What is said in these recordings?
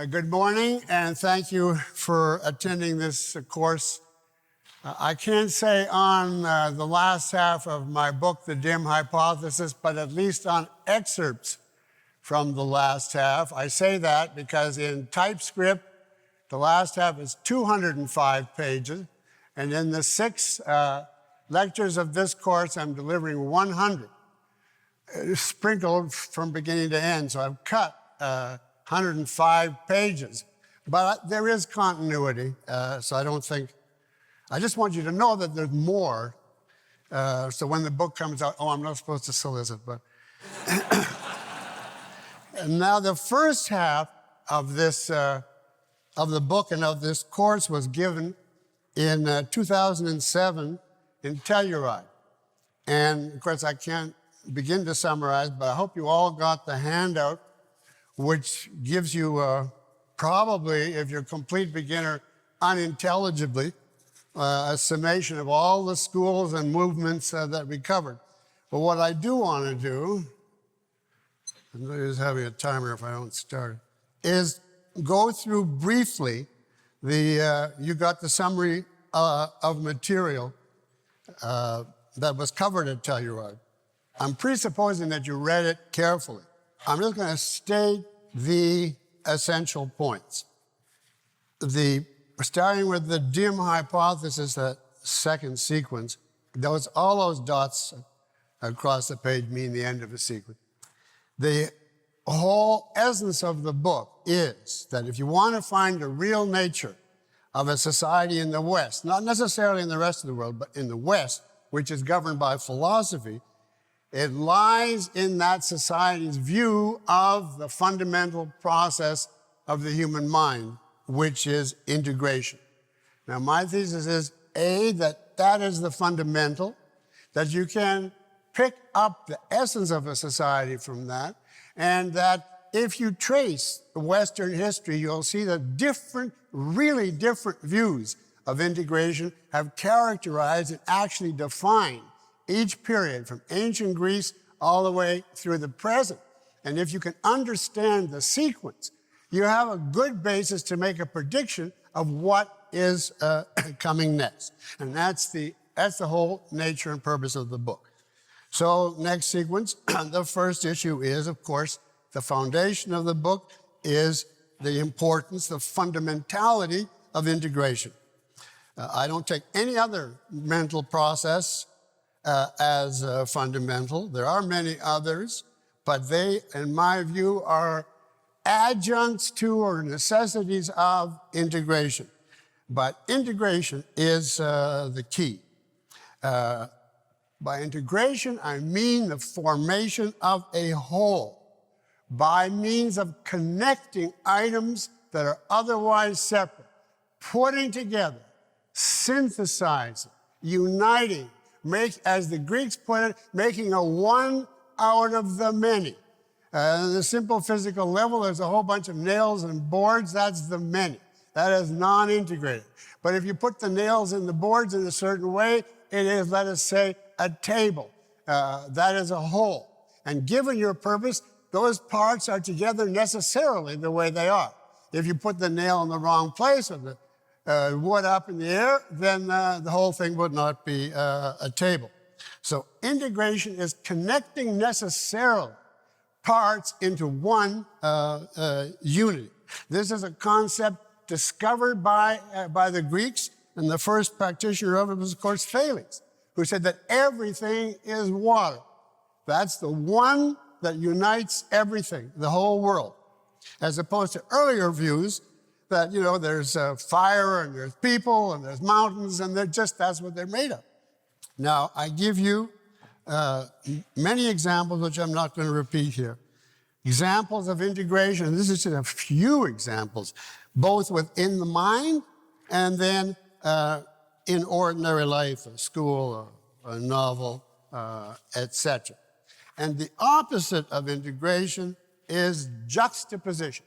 Good morning, and thank you for attending this course. I can't say on the last half of my book, The Dim Hypothesis, but at least on excerpts from the last half. I say that because in TypeScript, the last half is 205 pages, and in the 6 lectures of this course, I'm delivering 100, sprinkled from beginning to end. So I've cut 105 pages, but there is continuity, so I just want you to know that there's more, so when the book comes out, I'm not supposed to solicit, but. And now the first half of this, of the book and of this course was given in 2007 in Telluride. And of course, I can't begin to summarize, but I hope you all got the handout, which gives you probably, if you're a complete beginner, unintelligibly, a summation of all the schools and movements that we covered. But what I do want to do, I'm just having a timer if I don't start, is go through briefly you got the summary of material that was covered at Telluride. I'm presupposing that you read it carefully. I'm just going to state the essential points. Starting with the dim hypothesis, that second sequence, all those dots across the page mean the end of a sequence. The whole essence of the book is that if you want to find the real nature of a society in the West, not necessarily in the rest of the world, but in the West, which is governed by philosophy, it lies in that society's view of the fundamental process of the human mind, which is integration. Now, my thesis is, A, that is the fundamental, that you can pick up the essence of a society from that, and that if you trace Western history, you'll see that really different views of integration have characterized and actually defined each period from ancient Greece all the way through the present. And if you can understand the sequence, you have a good basis to make a prediction of what is coming next. And that's the whole nature and purpose of the book. So next sequence, the first issue is, of course, the foundation of the book is the importance, the fundamentality of integration. I don't take any other mental process as fundamental. There are many others, but they, in my view, are adjuncts to or necessities of integration. But integration is the key. By integration, I mean the formation of a whole by means of connecting items that are otherwise separate, putting together, synthesizing, uniting, as the Greeks put it, making a one out of the many. On the simple physical level, there's a whole bunch of nails and boards. That's the many. That is non-integrated. But if you put the nails in the boards in a certain way, it is, let us say, a table. That is a whole. And given your purpose, those parts are together necessarily the way they are. If you put the nail in the wrong place or the wood up in the air, then the whole thing would not be a table. So integration is connecting necessarily parts into one unity. This is a concept discovered by the Greeks, and the first practitioner of it was, of course, Thales, who said that everything is water. That's the one that unites everything, the whole world, as opposed to earlier views that, there's fire and there's people and there's mountains, and that's what they're made of. Now, I give you many examples, which I'm not going to repeat here. Examples of integration, this is just a few examples, both within the mind and then in ordinary life, a school, a novel, etc. And the opposite of integration is juxtaposition.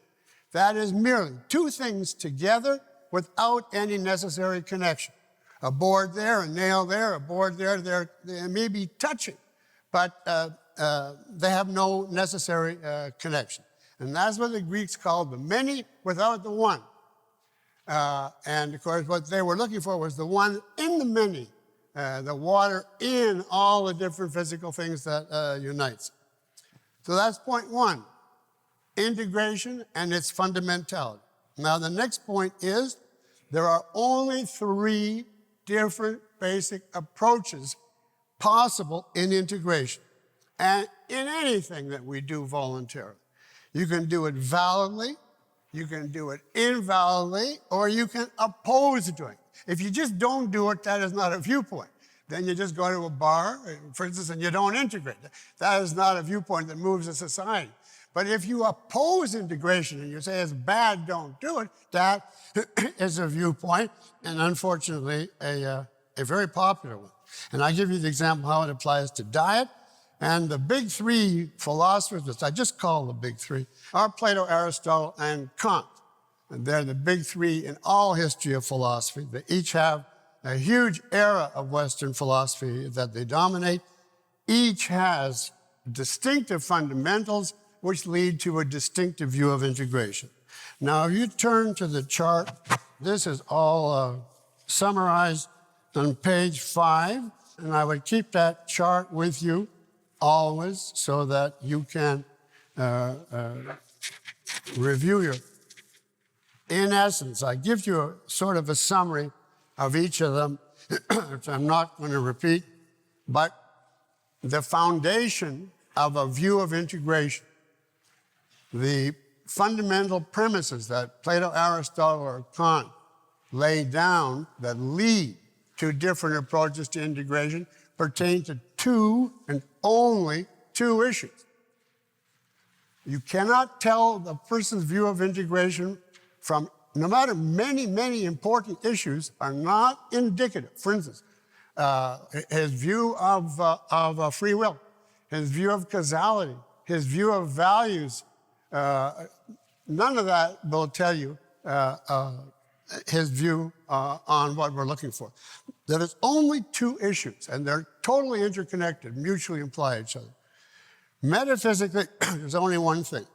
That is merely two things together without any necessary connection. A board there, a nail there, a board there, they may be touching, but they have no necessary connection. And that's what the Greeks called the many without the one. And of course, what they were looking for was the one in the many, the water in all the different physical things that unites. So that's point one, integration and its fundamentality. Now, the next point is there are only three different basic approaches possible in integration and in anything that we do voluntarily. You can do it validly, you can do it invalidly, or you can oppose doing it. If you just don't do it, that is not a viewpoint. Then you just go to a bar, for instance, and you don't integrate. That is not a viewpoint that moves a society. But if you oppose integration and you say it's bad, don't do it, that is a viewpoint, and unfortunately, a very popular one. And I give you the example how it applies to diet. And the big three philosophers, which I just call the big three, are Plato, Aristotle, and Kant. And they're the big three in all history of philosophy. They each have a huge era of Western philosophy that they dominate. Each has distinctive fundamentals which lead to a distinctive view of integration. Now, if you turn to the chart, this is all summarized on page 5, and I would keep that chart with you always so that you can review your. In essence, I give you a sort of a summary of each of them, which I'm not going to repeat, but the foundation of a view of integration, the fundamental premises that Plato, Aristotle, or Kant lay down that lead to different approaches to integration pertain to two and only two issues. You cannot tell the person's view of integration from, no matter many, many important issues are not indicative. For instance, his view of free will, his view of causality, his view of values, none of that will tell you his view on what we're looking for. There's only two issues, and they're totally interconnected, mutually imply each other. Metaphysically, there's only one thing.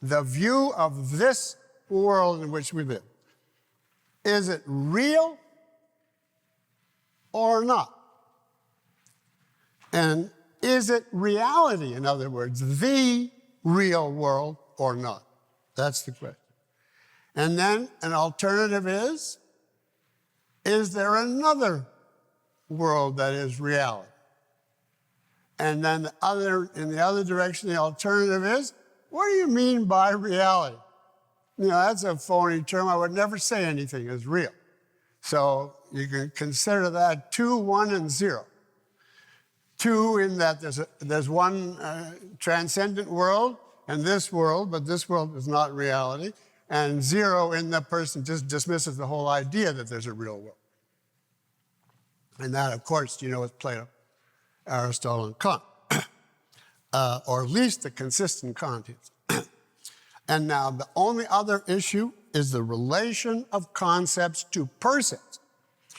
The view of this world in which we live. Is it real or not? And is it reality, in other words, the real world or not? That's the question. And then an alternative is there another world that is reality? And then in the other direction, the alternative is, what do you mean by reality? You know, that's a phony term. I would never say anything is real. So you can consider that 2, 1, and 0. 2 in that there's one transcendent world and this world, but this world is not reality. And 0 in the person just dismisses the whole idea that there's a real world. And that, of course, you know, is Plato, Aristotle, and Kant, or at least the consistent Kant is. And now the only other issue is the relation of concepts to percepts,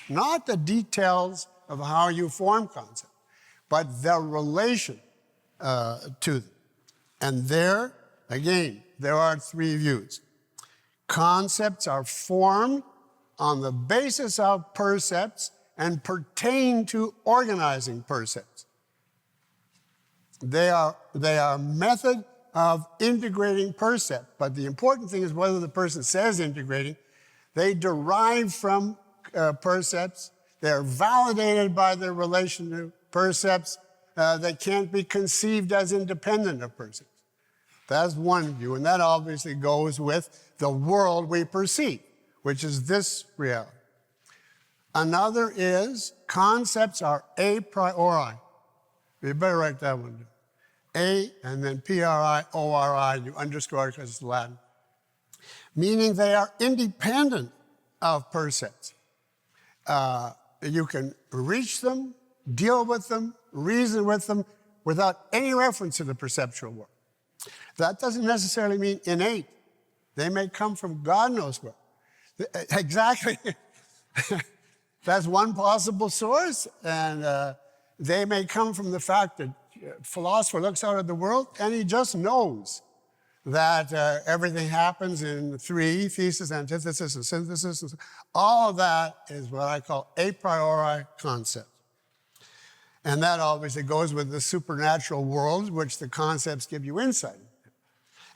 not the details of how you form concepts, but the relation to them. And there, again, there are three views. Concepts are formed on the basis of percepts and pertain to organizing percepts. They are method of integrating percept, but the important thing is whether the person says integrating. They derive from percepts. They're validated by their relation to percepts. They can't be conceived as independent of percepts. That's one view, and that obviously goes with the world we perceive, which is this reality. Another is concepts are a priori. You better write that one down. A and then P-R-I-O-R-I, you underscore it because it's Latin. Meaning they are independent of percepts. You can reach them, deal with them, reason with them without any reference to the perceptual world. That doesn't necessarily mean innate. They may come from God knows where. Exactly. That's one possible source, and they may come from the fact that a philosopher looks out at the world and he just knows that everything happens in three, thesis, antithesis, and synthesis. All of that is what I call a priori concepts. And that obviously goes with the supernatural world, which the concepts give you insight.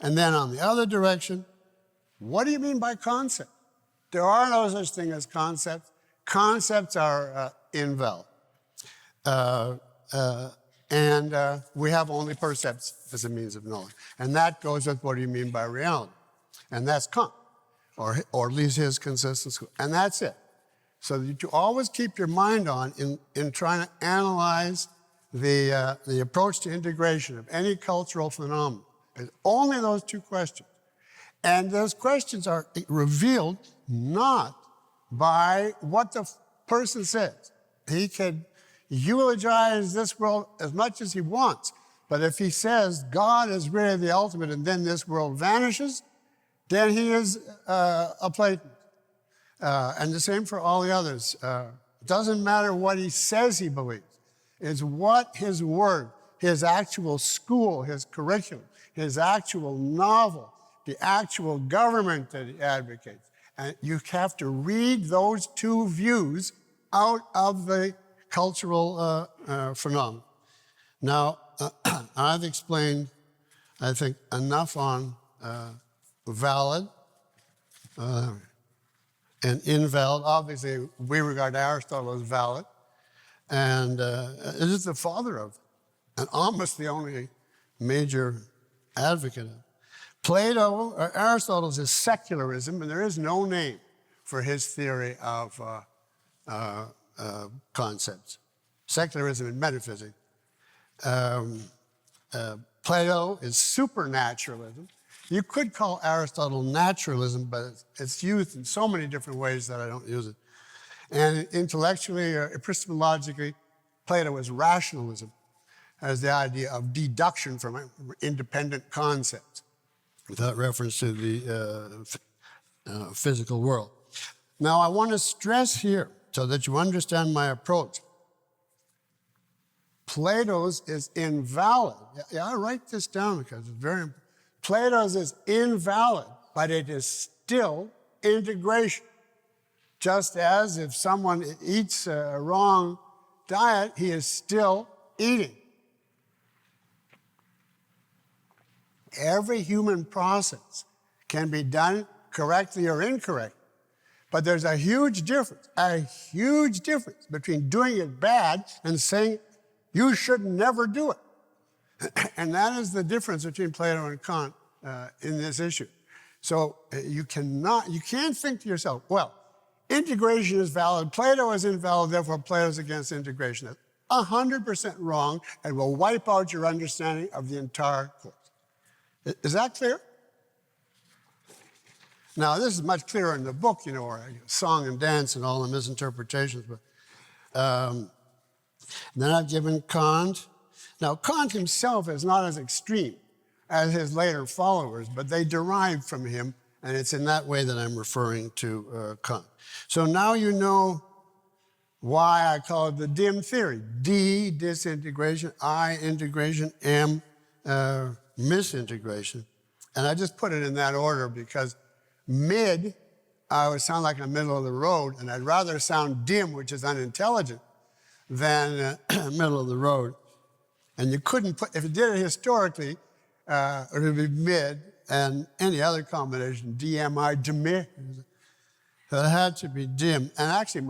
And then on the other direction, what do you mean by concept? There are no such thing as concepts. Concepts are invalid. And we have only percepts as a means of knowledge. And that goes with what do you mean by reality? And that's Kant, or at least his consistent school. And that's it. So that you always keep your mind on in trying to analyze the approach to integration of any cultural phenomenon. There's only those two questions. And those questions are revealed not by what the person says. He could eulogize this world as much as he wants, but if he says God is really the ultimate and then this world vanishes, then he is a Platonist. And the same for all the others. It doesn't matter what he says he believes. It's what his word, his actual school, his curriculum, his actual novel, the actual government that he advocates. And you have to read those two views out of the cultural phenomenon. Now, I've explained, I think, enough on valid and invalid. Obviously, we regard Aristotle as valid, and it is the father of, and almost the only major advocate of. Plato, or Aristotle's is secularism, and there is no name for his theory of concepts. Secularism and metaphysics. Plato is supernaturalism. You could call Aristotle naturalism, but it's used in so many different ways that I don't use it. And intellectually or epistemologically, Plato is rationalism, as the idea of deduction from independent concepts, without reference to the physical world. Now, I want to stress here, so that you understand my approach, Plato's is invalid. Yeah, I write this down because it's very important. Plato's is invalid, but it is still integration. Just as if someone eats a wrong diet, he is still eating. Every human process can be done correctly or incorrectly, but there's a huge difference between doing it bad and saying you should never do it. And that is the difference between Plato and Kant in this issue. So you can't think to yourself, well, integration is valid, Plato is invalid, therefore Plato's against integration. That's 100% wrong and will wipe out your understanding of the entire course. Is that clear? Now, this is much clearer in the book, or song and dance and all the misinterpretations. But then I've given Kant. Now, Kant himself is not as extreme as his later followers, but they derive from him, and it's in that way that I'm referring to Kant. So now you know why I call it the dim theory. D, disintegration, I, integration, M, misintegration. And I just put it in that order because mid, I would sound like a middle of the road, and I'd rather sound dim, which is unintelligent, than middle of the road. And you couldn't put, if you did it historically, it would be mid, and any other combination, DMI, demi. So it had to be dim. And actually,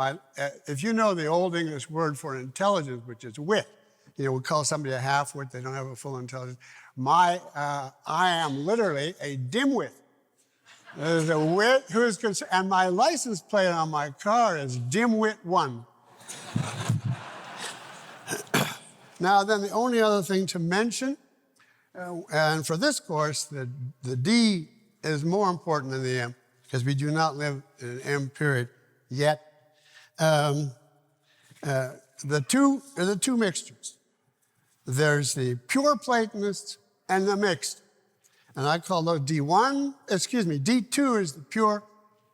if you know the old English word for intelligence, which is wit, we call somebody a half-wit, they don't have a full intelligence. I am literally a dimwit. There's a wit who's concerned, and my license plate on my car is dimwit 1. Now, then the only other thing to mention, and for this course, the D is more important than the M, because we do not live in an M period yet. The two mixtures. There's the pure Platonists and the mixed. And I call those D2 is the pure,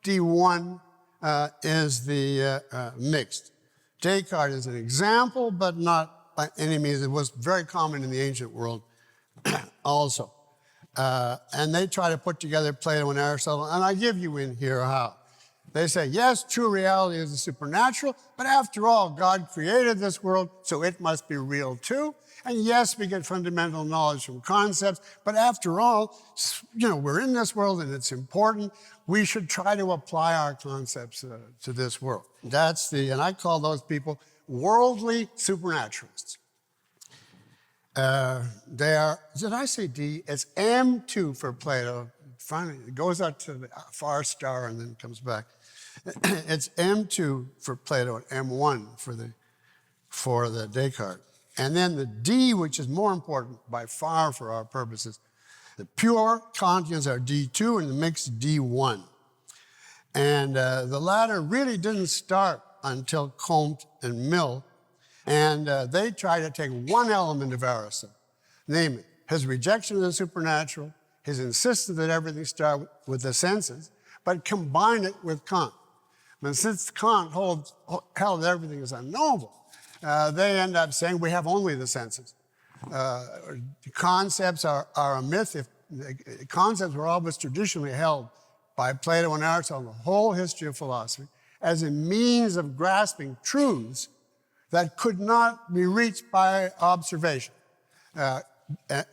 D1 is the mixed. Descartes is an example, but not by any means. It was very common in the ancient world also. And they try to put together Plato and Aristotle, and I give you in here how. They say, yes, true reality is the supernatural, but after all, God created this world, so it must be real too. And yes, we get fundamental knowledge from concepts, but after all, we're in this world and it's important. We should try to apply our concepts to this world. And I call those people worldly supernaturalists. They are, did I say D? It's M2 for Plato. Finally, it goes out to the far star and then comes back. It's M2 for Plato and M1 for the Descartes. And then the D, which is more important by far for our purposes, the pure Kantians are D2 and the mixed D1. And the latter really didn't start until Comte and Mill. And they try to take one element of Aristotle, namely his rejection of the supernatural, his insistence that everything starts with the senses, but combine it with Kant. And since Kant held everything is unknowable, they end up saying we have only the senses. Concepts are a myth. Concepts were always traditionally held by Plato and Aristotle, the whole history of philosophy, as a means of grasping truths that could not be reached by observation.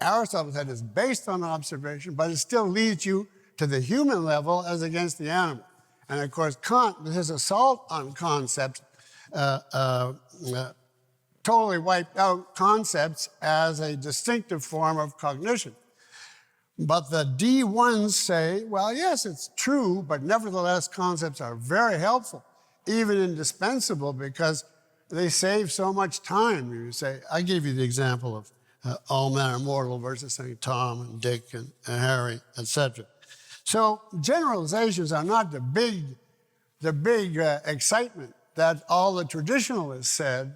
Aristotle said it's based on observation, but it still leads you to the human level as against the animal. And of course, Kant, with his assault on concepts, totally wiped out concepts as a distinctive form of cognition. But the D1s say, well, yes, it's true, but nevertheless, concepts are very helpful, even indispensable, because they save so much time. You say, I gave you the example of all men are mortal versus saying Tom and Dick and Harry, etc. So generalizations are not the big excitement that all the traditionalists said.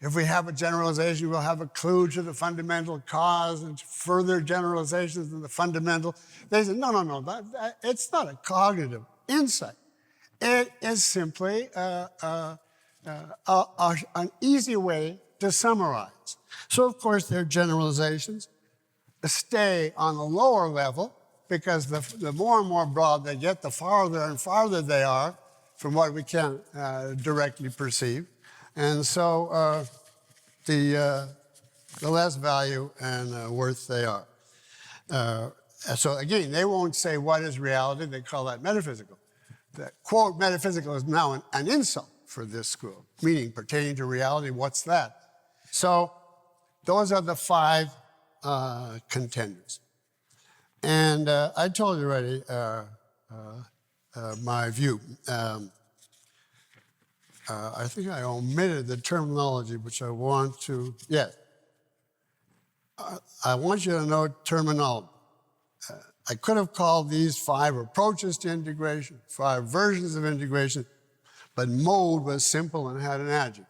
If we have a generalization, we'll have a clue to the fundamental cause and further generalizations than the fundamental. They said, no, it's not a cognitive insight. It is simply an easy way to summarize. So, of course, their generalizations stay on the lower level because the more and more broad they get, the farther and farther they are from what we can directly perceive. And so the less value and worth they are. So again, they won't say what is reality, they call that metaphysical. The quote, metaphysical is now an insult for this school, meaning pertaining to reality, what's that? So those are the five contenders. And I told you already my view. I think I omitted the terminology, which I want to, yes. I want you to know terminology. I could have called these five approaches to integration, five versions of integration, but mode was simple and had an adjective.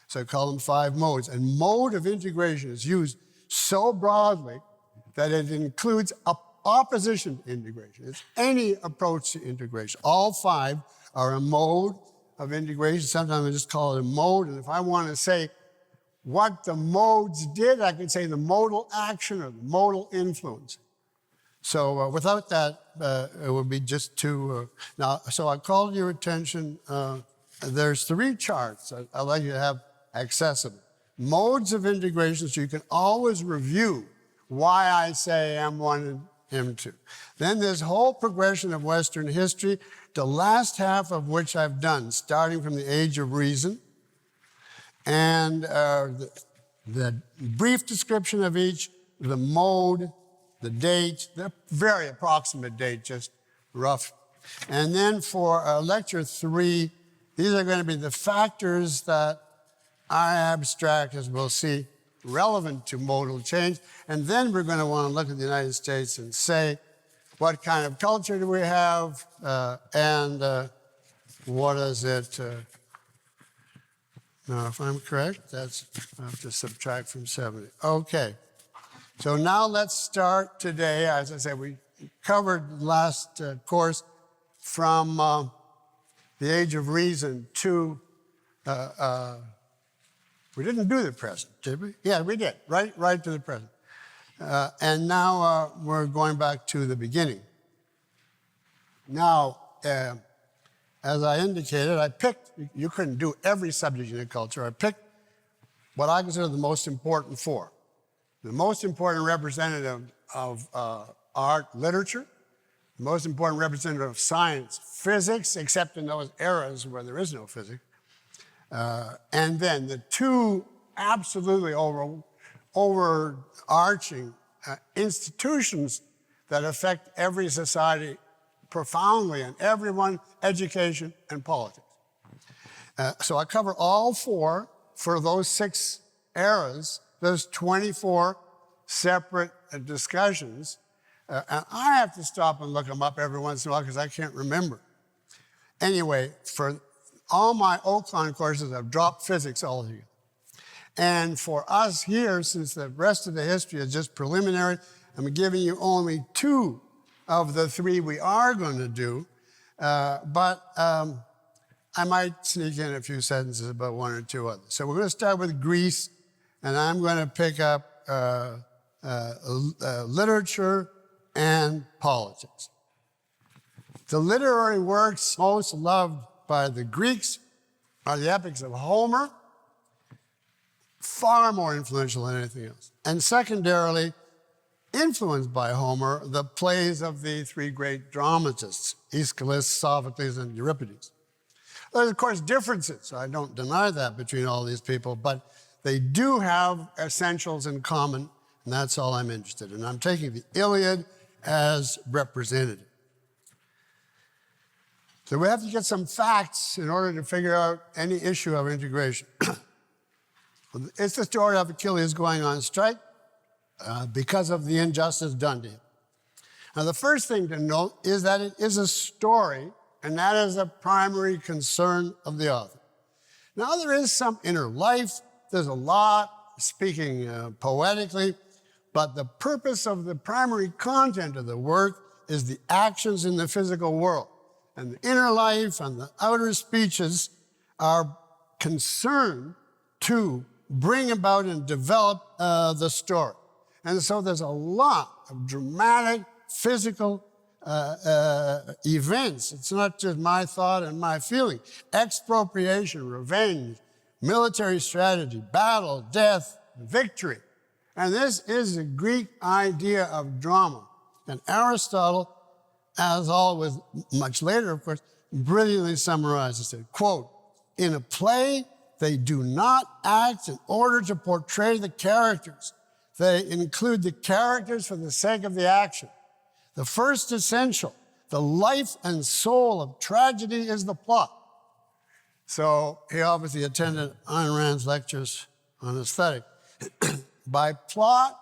So I call them five modes. And mode of integration is used so broadly that it includes opposition to integration. It's any approach to integration. All five are a mode of integration. Sometimes I just call it a mode. And if I want to say what the modes did, I could say the modal action or the modal influence. So without that, it would be just too... now, so I called your attention. There's three charts I'd like you to have accessible. Modes of integration, so you can always review why I say M1 and M2. Then this whole progression of Western history, the last half of which I've done, starting from the Age of Reason, and the brief description of each, the mode, the date, the very approximate date, just rough. And then for lecture 3, these are going to be the factors that our abstractists will see relevant to modal change. And then we're going to want to look at the United States and say, what kind of culture do we have, and what is it? Now, if I'm correct, I have to subtract from 70. Okay. So now let's start today. As I said, we covered last course from the Age of Reason to, we didn't do the present, did we? Yeah, we did, right to the present. And now we're going back to the beginning. Now, as I indicated, I picked, you couldn't do every subject in a culture. I picked what I consider the most important four. The most important representative of art, literature, the most important representative of science, physics, except in those eras where there is no physics, and then the two absolutely overarching institutions that affect every society profoundly, and everyone, education and politics. So I cover all four for those 6 eras. There's 24 separate discussions. And I have to stop and look them up every once in a while because I can't remember. Anyway, for all my Oakland courses, I've dropped physics altogether. And for us here, since the rest of the history is just preliminary, I'm giving you only 2 of the 3 we are going to do. But I might sneak in a few sentences about 1 or 2 others. So we're going to start with Greece, and I'm going to pick up literature and politics. The literary works most loved by the Greeks are the epics of Homer, far more influential than anything else. And secondarily, influenced by Homer, the plays of the 3 great dramatists, Aeschylus, Sophocles, and Euripides. There's, of course, differences. I don't deny that between all these people, but they do have essentials in common, and that's all I'm interested in. I'm taking the Iliad as representative. So we have to get some facts in order to figure out any issue of integration. It's the story of Achilles going on strike because of the injustice done to him. Now, the first thing to note is that it is a story, and that is a primary concern of the author. Now, there is some inner life. There's a lot, speaking poetically, but the purpose of the primary content of the work is the actions in the physical world. And the inner life and the outer speeches are concerned to bring about and develop the story. And so there's a lot of dramatic, physical events. It's not just my thought and my feeling. Expropriation, revenge, military strategy, battle, death, victory. And this is the Greek idea of drama. And Aristotle, as always, much later, of course, brilliantly summarizes it. Quote, in a play, they do not act in order to portray the characters. They include the characters for the sake of the action. The first essential, the life and soul of tragedy is the plot. So he obviously attended Ayn Rand's lectures on aesthetic. By plot,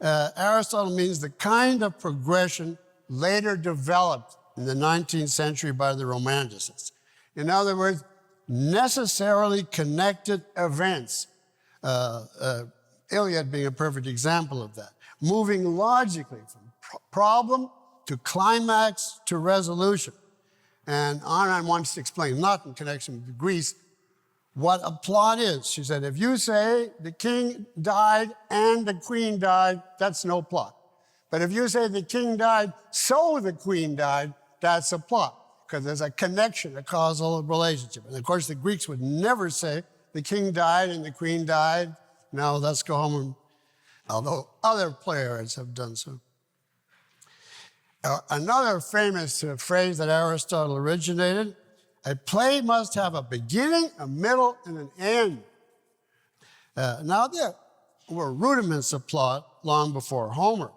Aristotle means the kind of progression later developed in the 19th century by the Romanticists. In other words, necessarily connected events. Iliad being a perfect example of that. Moving logically from problem to climax to resolution. And Ayn Rand wants to explain, not in connection with Greece, what a plot is. She said, if you say the king died and the queen died, that's no plot. But if you say the king died, so the queen died, that's a plot, because there's a connection, a causal relationship. And of course, the Greeks would never say the king died and the queen died. Now let's go home, and, although other playwrights have done so. Another famous phrase that Aristotle originated, a play must have a beginning, a middle, and an end. Now there were rudiments of plot long before Homer.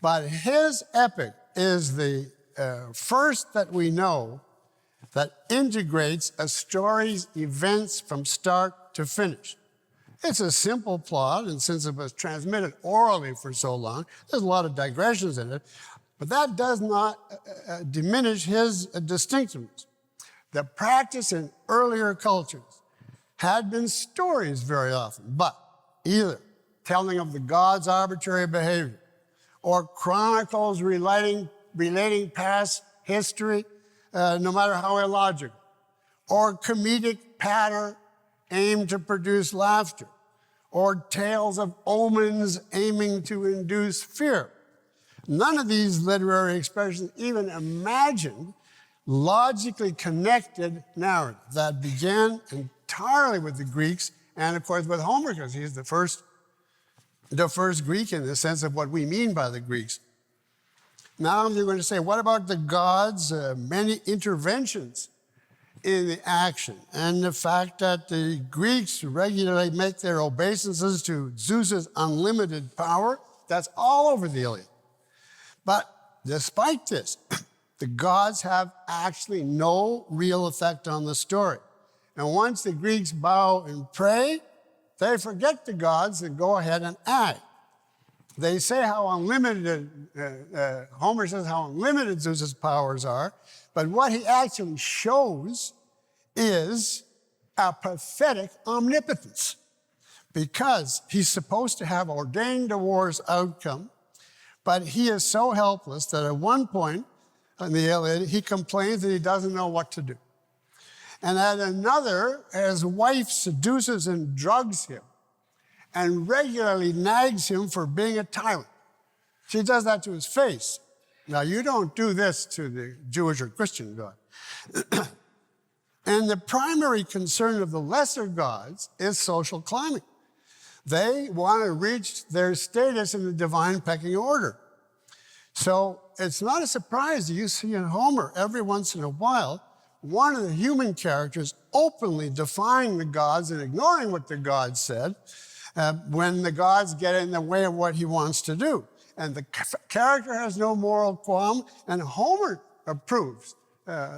But his epic is the first that we know that integrates a story's events from start to finish. It's a simple plot, and since it was transmitted orally for so long, there's a lot of digressions in it, but that does not diminish his distinctiveness. The practice in earlier cultures had been stories very often, but either telling of the gods' arbitrary behavior, or chronicles relating past history, no matter how illogical, or comedic patter aimed to produce laughter, or tales of omens aiming to induce fear. None of these literary expressions even imagined logically connected narrative that began entirely with the Greeks and, of course, with Homer, because he's the first Greek in the sense of what we mean by the Greeks. Now you're going to say, what about the gods' many interventions in the action and the fact that the Greeks regularly make their obeisances to Zeus's unlimited power? That's all over the Iliad. But despite this, the gods have actually no real effect on the story. And once the Greeks bow and pray, they forget the gods and go ahead and act. They say how unlimited, Homer says how unlimited Zeus's powers are, but what he actually shows is a pathetic omnipotence, because he's supposed to have ordained a war's outcome, but he is so helpless that at one point in the Iliad, he complains that he doesn't know what to do. And at another, his wife seduces and drugs him and regularly nags him for being a tyrant. She does that to his face. Now, you don't do this to the Jewish or Christian God. And the primary concern of the lesser gods is social climbing. They want to reach their status in the divine pecking order. So it's not a surprise that you see in Homer every once in a while one of the human characters openly defying the gods and ignoring what the gods said when the gods get in the way of what he wants to do. And the character has no moral qualm, and Homer approves. The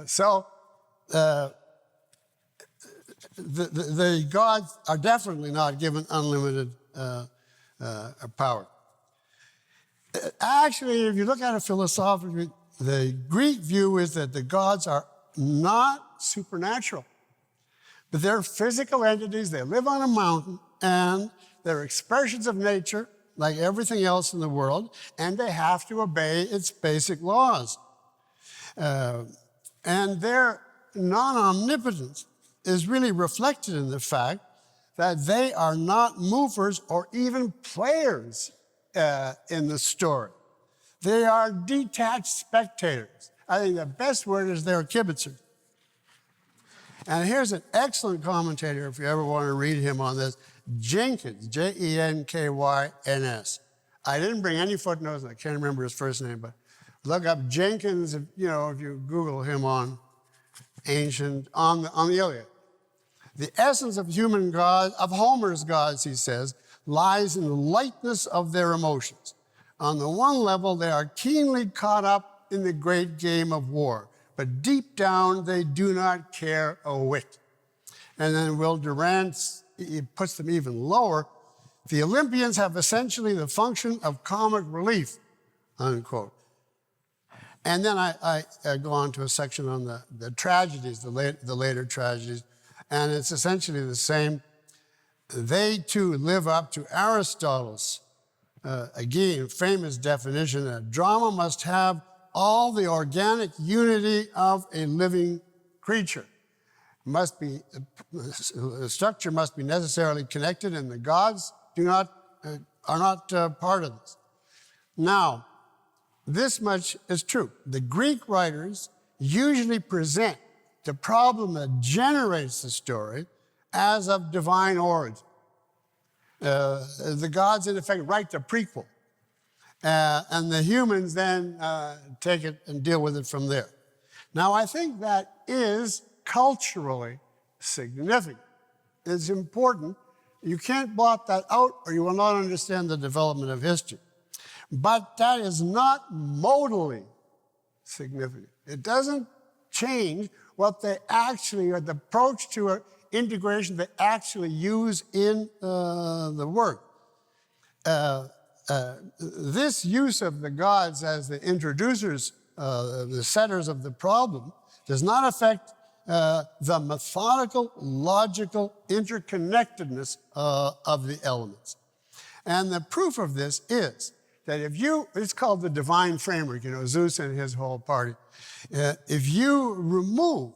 gods are definitely not given unlimited power. Actually, if you look at it philosophically, the Greek view is that the gods are not supernatural, but they're physical entities. They live on a mountain, and they're expressions of nature, like everything else in the world, and they have to obey its basic laws. And their non-omnipotence is really reflected in the fact that they are not movers or even players in the story. They are detached spectators. I think the best word is they're kibitzers. And here's an excellent commentator, if you ever want to read him on this, Jenkins, Jenkyns. I didn't bring any footnotes, and I can't remember his first name, but look up Jenkins, if you Google him on the Iliad. The essence of human gods, of Homer's gods, he says, lies in the lightness of their emotions. On the one level, they are keenly caught up in the great game of war, but deep down, they do not care a whit. And then Will Durant, he puts them even lower. The Olympians have essentially the function of comic relief, unquote. And then I go on to a section on the tragedies, the later tragedies, and it's essentially the same. They, too, live up to Aristotle's, again, famous definition that drama must have all the organic unity of a living creature. The structure must be necessarily connected, and the gods are not part of this. Now, this much is true. The Greek writers usually present the problem that generates the story as of divine origin. The gods, in effect, write the prequel. And the humans then take it and deal with it from there. Now, I think that is culturally significant. It's important. You can't blot that out, or you will not understand the development of history. But that is not modally significant. It doesn't change what they actually, or the approach to integration they actually use in the work. This use of the gods as the introducers, the setters of the problem, does not affect the methodical, logical interconnectedness of the elements. And the proof of this is that it's called the divine framework, Zeus and his whole party. If you remove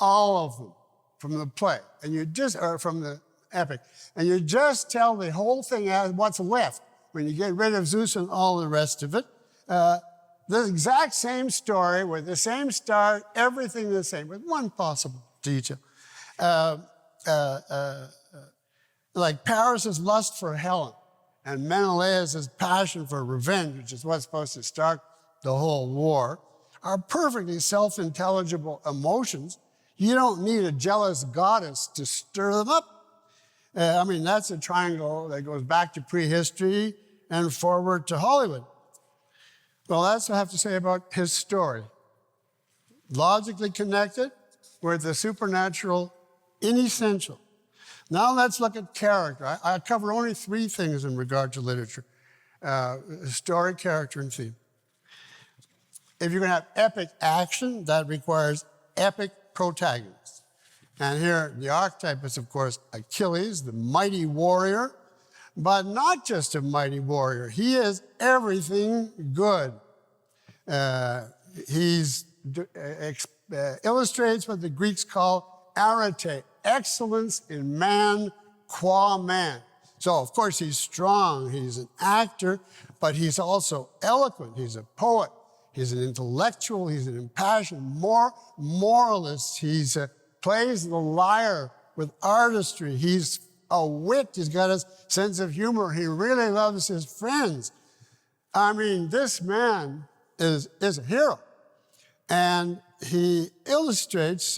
all of them from the play, and or from the epic. And you just tell the whole thing as what's left when you get rid of Zeus and all the rest of it. The exact same story with the same start, everything the same, with one possible detail. Like Paris' lust for Helen and Menelaus' passion for revenge, which is what's supposed to start the whole war, are perfectly self-intelligible emotions. You don't need a jealous goddess to stir them up. I mean, that's a triangle that goes back to prehistory and forward to Hollywood. Well, that's what I have to say about his story. Logically connected with the supernatural inessential. Now let's look at character. I cover only 3 things in regard to literature. Story, character, and theme. If you're going to have epic action, that requires epic protagonists. And here, the archetype is, of course, Achilles, the mighty warrior, but not just a mighty warrior. He is everything good. He's illustrates what the Greeks call arete, excellence in man qua man. So, of course, he's strong, he's an actor, but he's also eloquent, he's a poet, he's an intellectual, he's an impassioned moralist, he's plays the lyre with artistry, he's a wit, he's got a sense of humor, he really loves his friends. I mean, this man is a hero. And he illustrates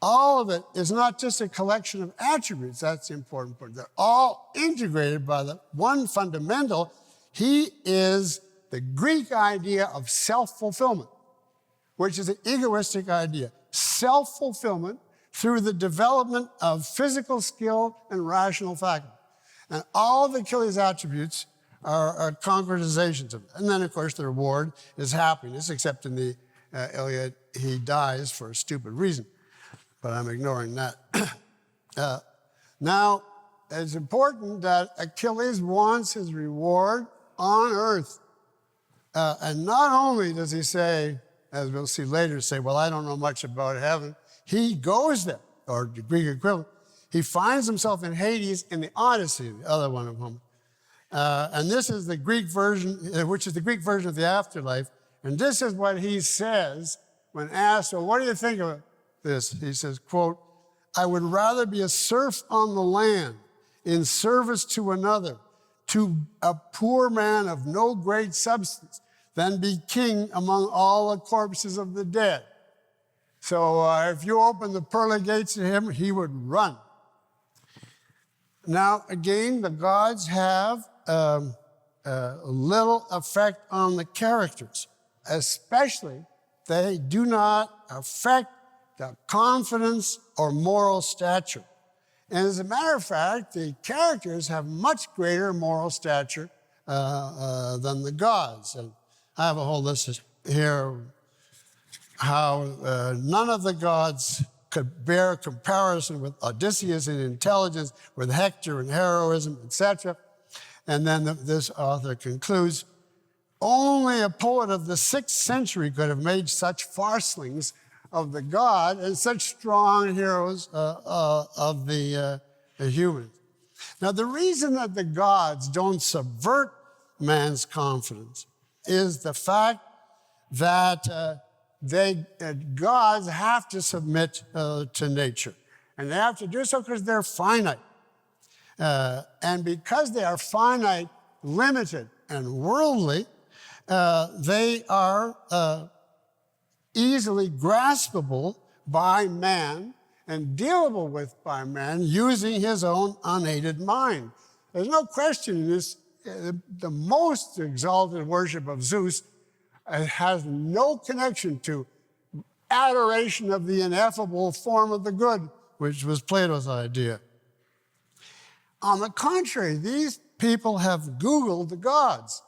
all of it is not just a collection of attributes. That's the important part. They're all integrated by the one fundamental. He is the Greek idea of self-fulfillment, which is an egoistic idea. Self-fulfillment through the development of physical skill and rational faculty. And all of Achilles' attributes are concretizations of it. And then, of course, the reward is happiness, except in the Iliad, he dies for a stupid reason. But I'm ignoring that. Now, it's important that Achilles wants his reward on earth. And not only does he say, as we'll see later, say, well, I don't know much about heaven. He goes there, or the Greek equivalent. He finds himself in Hades in the Odyssey, the other one of them. And this is the Greek version, which is the Greek version of the afterlife. And this is what he says when asked, well, what do you think of this? He says, quote, I would rather be a serf on the land in service to another, to a poor man of no great substance, than be king among all the corpses of the dead. So if you open the pearly gates to him, he would run. Now, again, the gods have little effect on the characters, especially they do not affect the confidence or moral stature. And as a matter of fact, the characters have much greater moral stature than the gods. And I have a whole list here how none of the gods could bear comparison with Odysseus in intelligence, with Hector in heroism, etc. And then this author concludes, only a poet of the 6th century could have made such farcelings of the god and such strong heroes of the humans. Now, the reason that the gods don't subvert man's confidence is the fact that gods have to submit to nature. And they have to do so because they're finite. And because they are finite, limited, and worldly, they are easily graspable by man and dealable with by man using his own unaided mind. There's no question in this, the most exalted worship of Zeus has no connection to adoration of the ineffable form of the good, which was Plato's idea. On the contrary, these people have Googled the gods,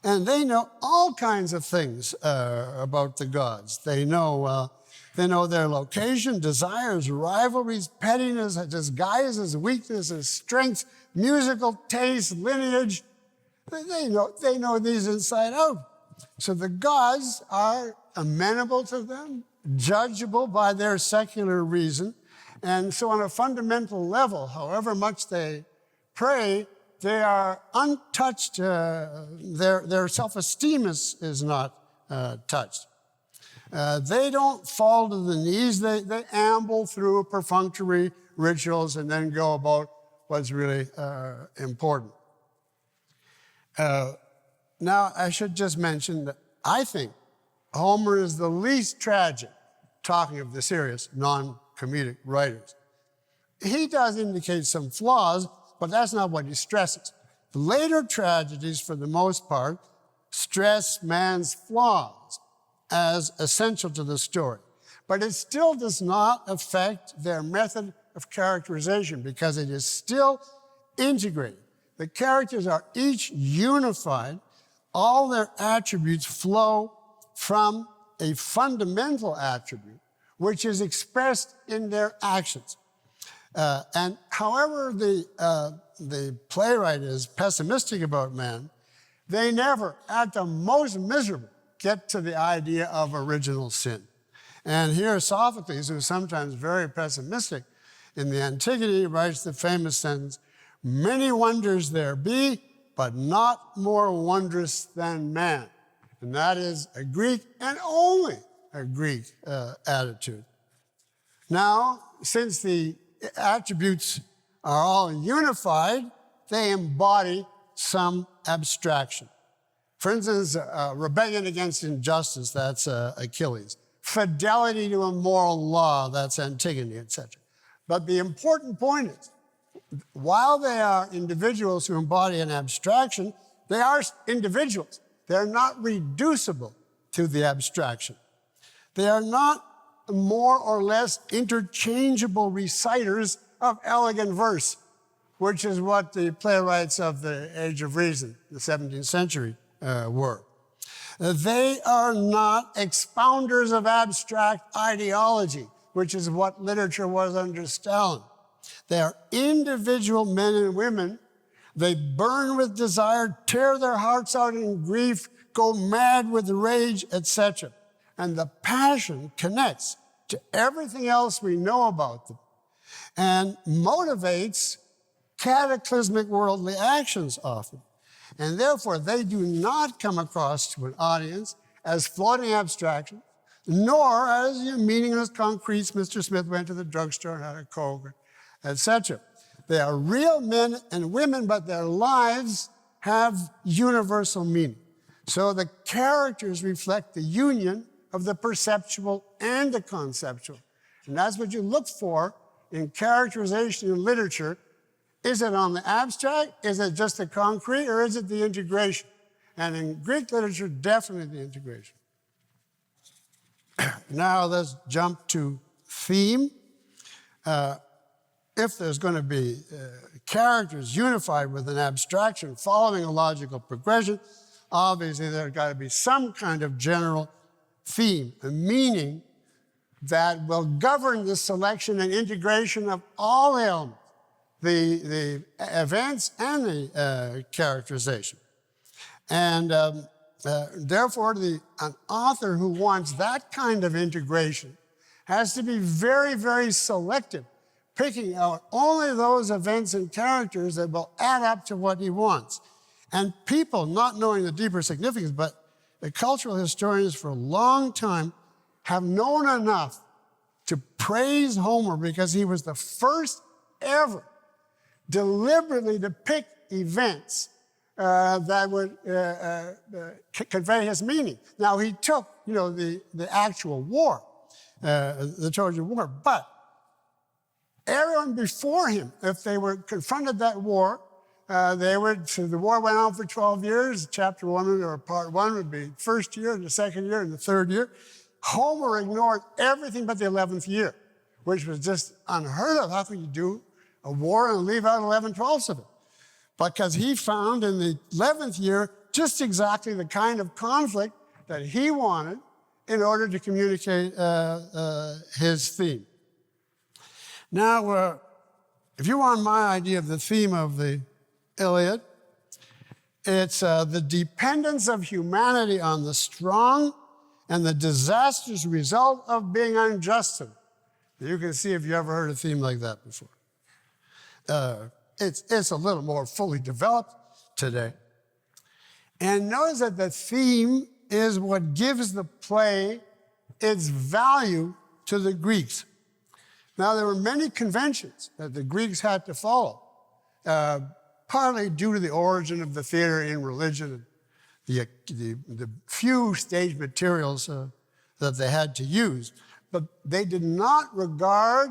and they know all kinds of things about the gods. They know their location, desires, rivalries, pettiness, disguises, weaknesses, strengths, musical taste, lineage. They know these inside out. So the gods are amenable to them, judgeable by their secular reason, And so on a fundamental level, however much they pray, they are untouched. Their self-esteem is not touched. They don't fall to the knees. They amble through perfunctory rituals and then go about what's really important. Now, I should just mention that I think Homer is the least tragic, talking of the serious, non-comedic writers. He does indicate some flaws, but that's not what he stresses. The later tragedies, for the most part, stress man's flaws as essential to the story. But it still does not affect their method of characterization because it is still integrated. The characters are each unified. All their attributes flow from a fundamental attribute, which is expressed in their actions. And however the playwright is pessimistic about man, they never, at the most miserable, get to the idea of original sin. And here Sophocles, who's sometimes very pessimistic, in the Antigone writes the famous sentence, "Many wonders there be, but not more wondrous than man." And that is a Greek, and only a Greek attitude. Now, since the attributes are all unified, they embody some abstraction. For instance, rebellion against injustice, that's Achilles. Fidelity to a moral law, that's Antigone, etc. But the important point is, while they are individuals who embody an abstraction, they are individuals. They're not reducible to the abstraction. They are not more or less interchangeable reciters of elegant verse, which is what the playwrights of the Age of Reason, the 17th century, were. They are not expounders of abstract ideology, which is what literature was under Stalin. They are individual men and women. They burn with desire, tear their hearts out in grief, go mad with rage, etc. And the passion connects to everything else we know about them and motivates cataclysmic worldly actions often. And therefore, they do not come across to an audience as floating abstractions, nor as meaningless concretes. Mr. Smith went to the drugstore and had a Coke, etc. They are real men and women, but their lives have universal meaning. So the characters reflect the union of the perceptual and the conceptual. And that's what you look for in characterization in literature. Is it on the abstract? Is it just the concrete? Or is it the integration? And in Greek literature, definitely the integration. Now let's jump to theme. If there's going to be characters unified with an abstraction following a logical progression, obviously there's got to be some kind of general theme, a meaning that will govern the selection and integration of all elements, the events and the characterization. And therefore, an author who wants that kind of integration has to be very, very selective, picking out only those events and characters that will add up to what he wants. And people, not knowing the deeper significance, but the cultural historians for a long time have known enough to praise Homer because he was the first ever deliberately to pick events that would convey his meaning. Now, he took, the actual war, the Trojan War, but everyone before him, if they were confronted that war, so the war went on for 12 years. Chapter 1 or part 1 would be first year, the second year, and the third year. Homer ignored everything but the 11th year, which was just unheard of. How could you do a war and leave out 11/12 of it? Because he found in the 11th year just exactly the kind of conflict that he wanted in order to communicate his theme. Now, if you want my idea of the theme of the Iliad, it's the dependence of humanity on the strong and the disastrous result of being unjust. You can see if you ever heard a theme like that before. It's a little more fully developed today. And notice that the theme is what gives the play its value to the Greeks. Now, there were many conventions that the Greeks had to follow, partly due to the origin of the theater in religion and the few stage materials that they had to use. But they did not regard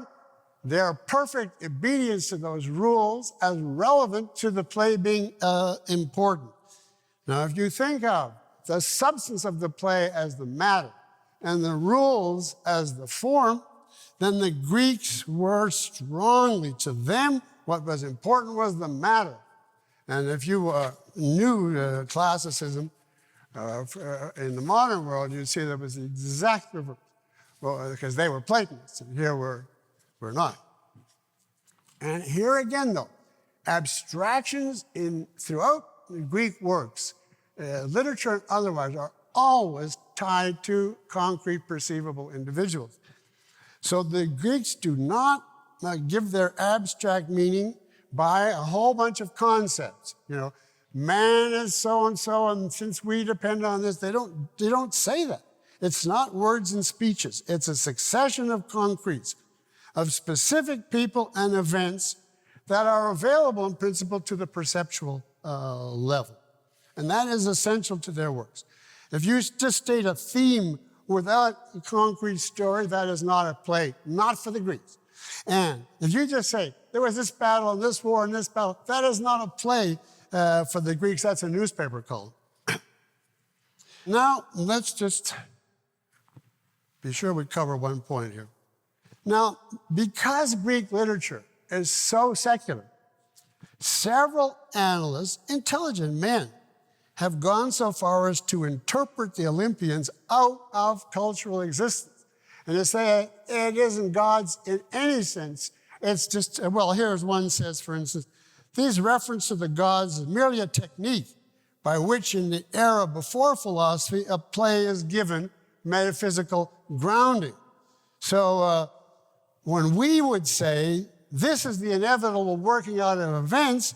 their perfect obedience to those rules as relevant to the play being important. Now, if you think of the substance of the play as the matter and the rules as the form, then the Greeks were strongly, to them, what was important was the matter. And if you knew classicism in the modern world, you'd see that was the exact reverse. Well, because they were Platonists, and here we're not. And here again, though, abstractions throughout the Greek works, literature and otherwise, are always tied to concrete, perceivable individuals. So the Greeks do not give their abstract meaning by a whole bunch of concepts. You know, man is so-and-so, and since we depend on this, they don't say that. It's not words and speeches. It's a succession of concretes, of specific people and events that are available in principle to the perceptual level. And that is essential to their works. If you just state a theme without a concrete story, that is not a play, not for the Greeks. And if you just say, there was this battle and this war and this battle, that is not a play for the Greeks. That's a newspaper column. Now, let's just be sure we cover one point here. Now, because Greek literature is so secular, several analysts, intelligent men, have gone so far as to interpret the Olympians out of cultural existence and to say it isn't gods in any sense. It's just, well, here's one says, for instance, these reference to the gods is merely a technique by which in the era before philosophy, a play is given metaphysical grounding. So when we would say, this is the inevitable working out of events,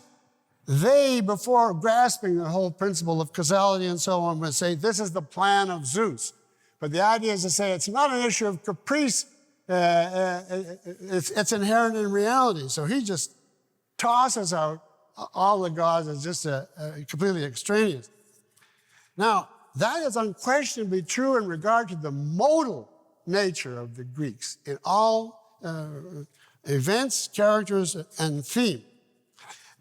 they, before grasping the whole principle of causality and so on, would say, this is the plan of Zeus. But the idea is to say it's not an issue of caprice, it's inherent in reality. So he just tosses out all the gods as just completely extraneous. Now, that is unquestionably true in regard to the modal nature of the Greeks in all events, characters, and theme.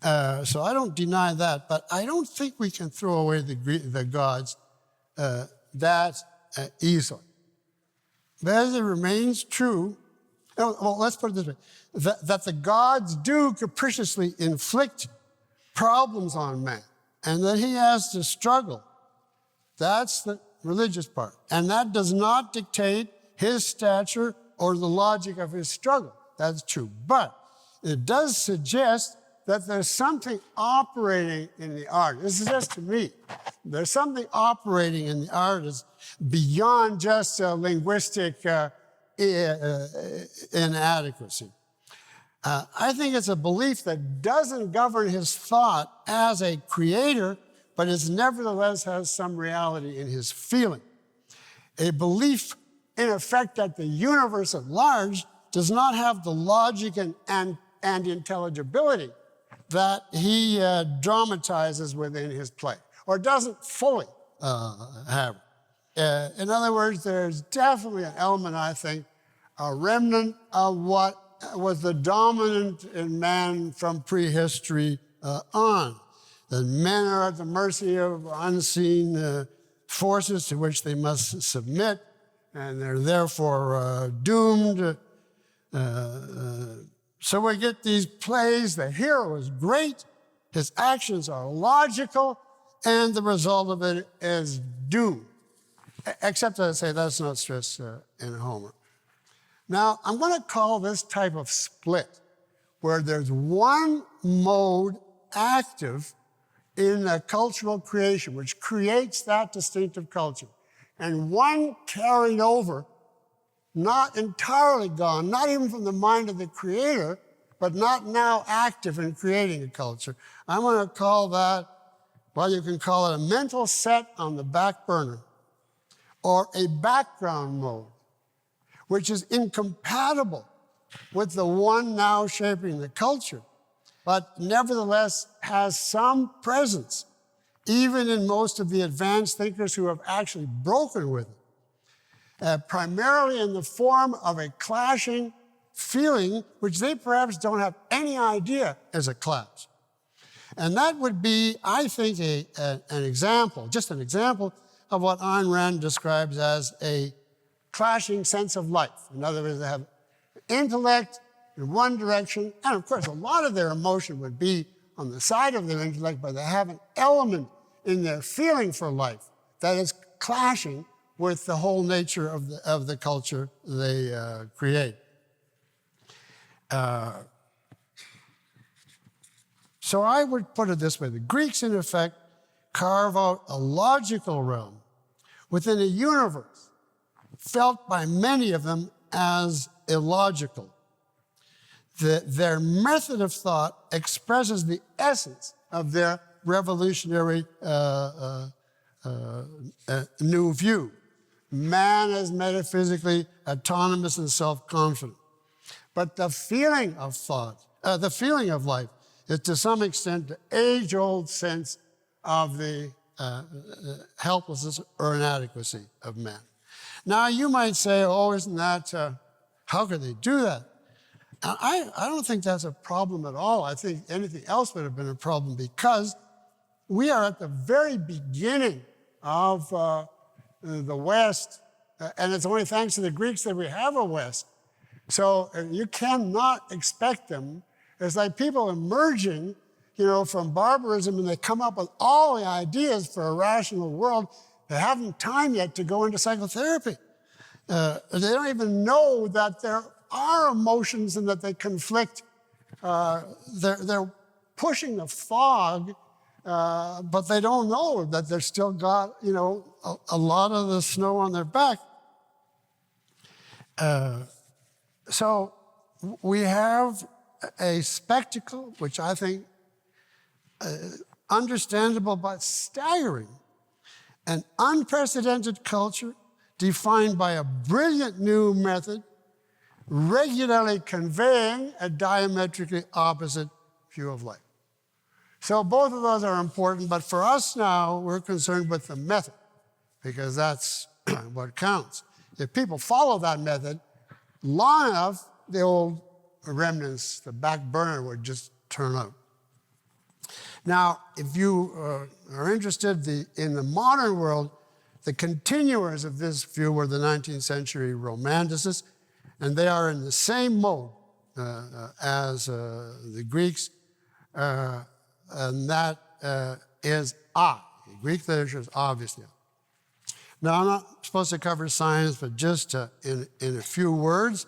So I don't deny that, but I don't think we can throw away the gods that easily. But as it remains true, well, let's put it this way, that the gods do capriciously inflict problems on man, and that he has to struggle. That's the religious part. And that does not dictate his stature or the logic of his struggle. That's true. But it does suggest that there's something operating in the artist. This is just to me. There's something operating in the artist beyond just linguistic inadequacy. I think it's a belief that doesn't govern his thought as a creator, but is nevertheless has some reality in his feeling. A belief, in effect, that the universe at large does not have the logic and intelligibility that he dramatizes within his play, or doesn't fully have. In other words, there's definitely an element, I think, a remnant of what was the dominant in man from prehistory on. That men are at the mercy of unseen forces to which they must submit, and they're therefore doomed. So we get these plays, the hero is great, his actions are logical, and the result of it is doom. Except that I say that's not stressed in Homer. Now, I'm going to call this type of split, where there's one mode active in a cultural creation, which creates that distinctive culture, and one carried over not entirely gone, not even from the mind of the creator, but not now active in creating a culture. I'm going to call that, well, you can call it a mental set on the back burner, or a background mode, which is incompatible with the one now shaping the culture, but nevertheless has some presence, even in most of the advanced thinkers who have actually broken with it, primarily in the form of a clashing feeling which they perhaps don't have any idea is a clash. And that would be, I think, an example, just an example of what Ayn Rand describes as a clashing sense of life. In other words, they have intellect in one direction, and of course, a lot of their emotion would be on the side of their intellect, but they have an element in their feeling for life that is clashing with the whole nature of the culture they create. So I would put it this way. The Greeks, in effect, carve out a logical realm within a universe felt by many of them as illogical. Their method of thought expresses the essence of their revolutionary new view. Man is metaphysically autonomous and self-confident. But the feeling of thought, the feeling of life, is to some extent the age-old sense of the helplessness or inadequacy of man. Now, you might say, oh, isn't that, how could they do that? I don't think that's a problem at all. I think anything else would have been a problem, because we are at the very beginning of the West, and it's only thanks to the Greeks that we have a West. So you cannot expect them. It's like people emerging, from barbarism, and they come up with all the ideas for a rational world. They haven't time yet to go into psychotherapy. They don't even know that there are emotions and that they conflict. They're pushing the fog, but they don't know that they've still got, a lot of the snow on their back. So we have a spectacle, which I think understandable but staggering, an unprecedented culture defined by a brilliant new method, regularly conveying a diametrically opposite view of life. So both of those are important, but for us now, we're concerned with the method, because that's what counts. If people follow that method long enough, the old remnants, the back burner, would just turn out. Now, if you are interested in the modern world, the continuers of this view were the 19th century Romanticists, and they are in the same mode as the Greeks, and that is I. Greek literature is obviously I. Now, I'm not supposed to cover science, but just in a few words,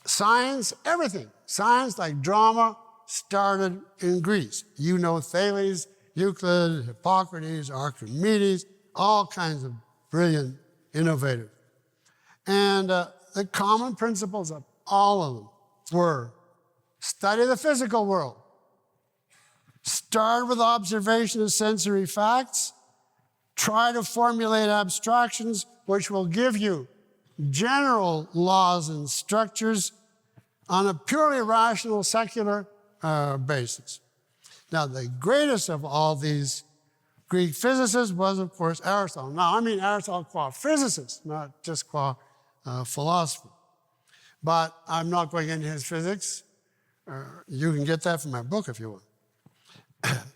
science, everything. Science, like drama, started in Greece. Thales, Euclid, Hippocrates, Archimedes, all kinds of brilliant innovators. And the common principles of all of them were study the physical world, start with observation of sensory facts, try to formulate abstractions which will give you general laws and structures on a purely rational, secular basis. Now, the greatest of all these Greek physicists was, of course, Aristotle. Now, I mean Aristotle qua physicist, not just qua philosopher. But I'm not going into his physics. You can get that from my book if you want.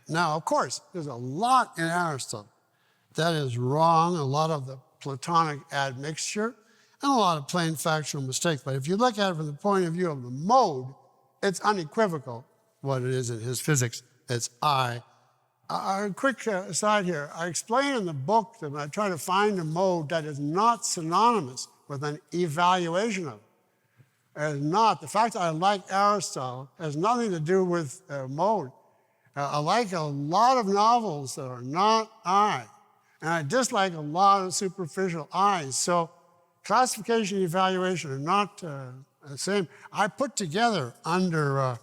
Now, of course, there's a lot in Aristotle that is wrong, a lot of the Platonic admixture, and a lot of plain factual mistakes. But if you look at it from the point of view of the mode, it's unequivocal what it is in his physics. It's I. A quick aside here. I explain in the book that I try to find a mode that is not synonymous with an evaluation of it. It is not. The fact that I like Aristotle has nothing to do with mode. I like a lot of novels that are not I. And I dislike a lot of superficial I's. So classification and evaluation are not the same. I put together under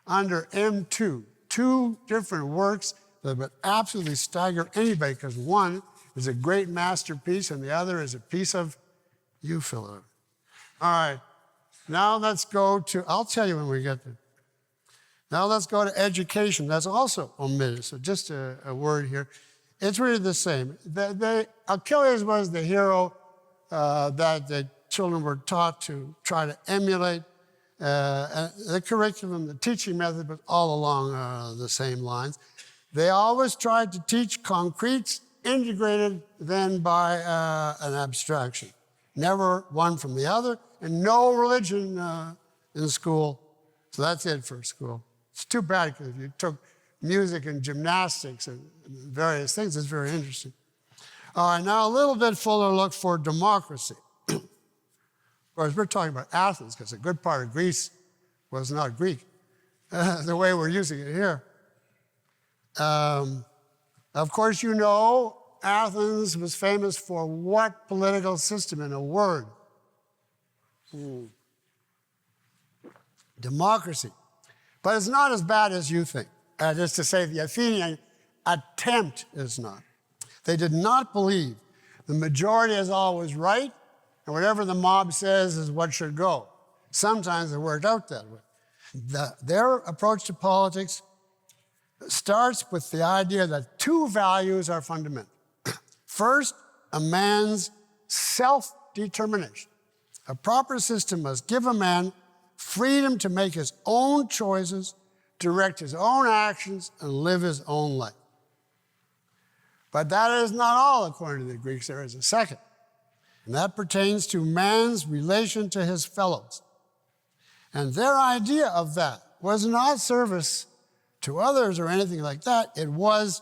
M2 two different works that would absolutely stagger anybody, because one is a great masterpiece and the other is a piece of, you fill it out. All right, now let's go to, I'll tell you when we get there. Now let's go to education. That's also omitted, so just a word here. It's really the same. Achilles was the hero that the children were taught to try to emulate. The curriculum, the teaching method was all along the same lines. They always tried to teach concretes, integrated then by an abstraction. Never one from the other, and no religion in school. So that's it for school. It's too bad, because if you took music and gymnastics and various things, it's very interesting. All right, now a little bit fuller look for democracy. Of course, we're talking about Athens, because a good part of Greece was not Greek, the way we're using it here. Of course, you know, Athens was famous for what political system, in a word? Democracy. But it's not as bad as you think. Just to say, the Athenian attempt is not. They did not believe the majority is always right, and whatever the mob says is what should go. Sometimes it worked out that way. Their approach to politics starts with the idea that two values are fundamental. First, a man's self-determination. A proper system must give a man freedom to make his own choices, direct his own actions, and live his own life. But that is not all, according to the Greeks. There is a second, and that pertains to man's relation to his fellows. And their idea of that was not service to others or anything like that. It was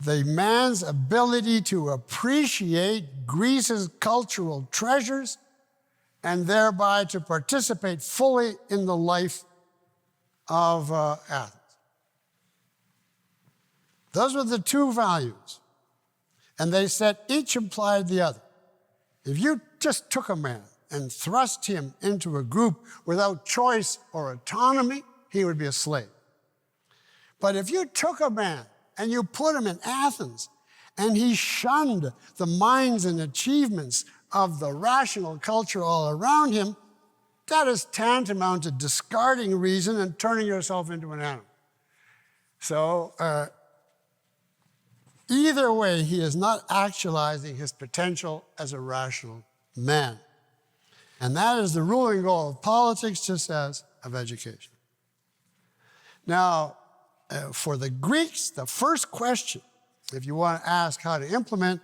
the man's ability to appreciate Greece's cultural treasures and thereby to participate fully in the life of Athens. Those were the two values, and they said each implied the other. If you just took a man and thrust him into a group without choice or autonomy, he would be a slave. But if you took a man and you put him in Athens and he shunned the minds and achievements of the rational culture all around him, that is tantamount to discarding reason and turning yourself into an animal. So either way, he is not actualizing his potential as a rational man. And that is the ruling goal of politics, just as of education. Now, for the Greeks, the first question, if you want to ask how to implement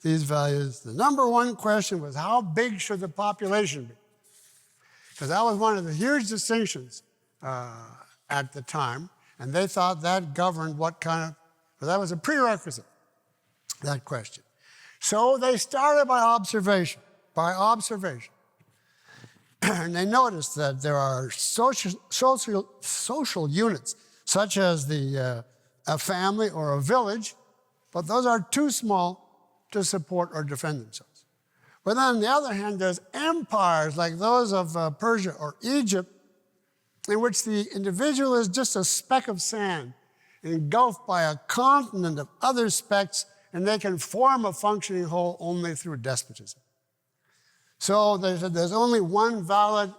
these values, the number one question was, how big should the population be? Because that was one of the huge distinctions at the time, and they thought that governed what kind of, well, that was a prerequisite, that question. So they started by observation. And they noticed that there are social units, such as a family or a village, but those are too small to support or defend themselves. But then on the other hand, there's empires like those of Persia or Egypt, in which the individual is just a speck of sand, engulfed by a continent of other specks, and they can form a functioning whole only through despotism. So there's only one valid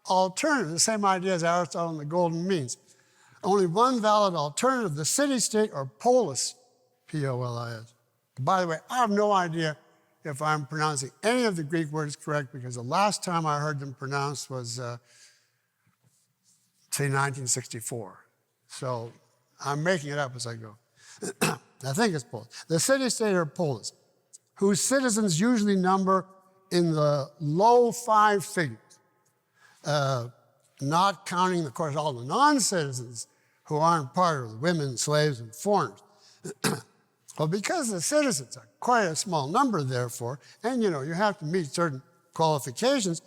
alternative, the same idea as Aristotle and the golden means. Only one valid alternative, the city-state or polis, P-O-L-I-S. By the way, I have no idea if I'm pronouncing any of the Greek words correct, because the last time I heard them pronounced was, say, 1964. So I'm making it up as I go. I think it's polis. The city-state or polis, whose citizens usually number in the low 5 figures, not counting, of course, all the non-citizens who aren't part of the women, slaves, and foreigners. Well, because the citizens are quite a small number, therefore, and you have to meet certain qualifications,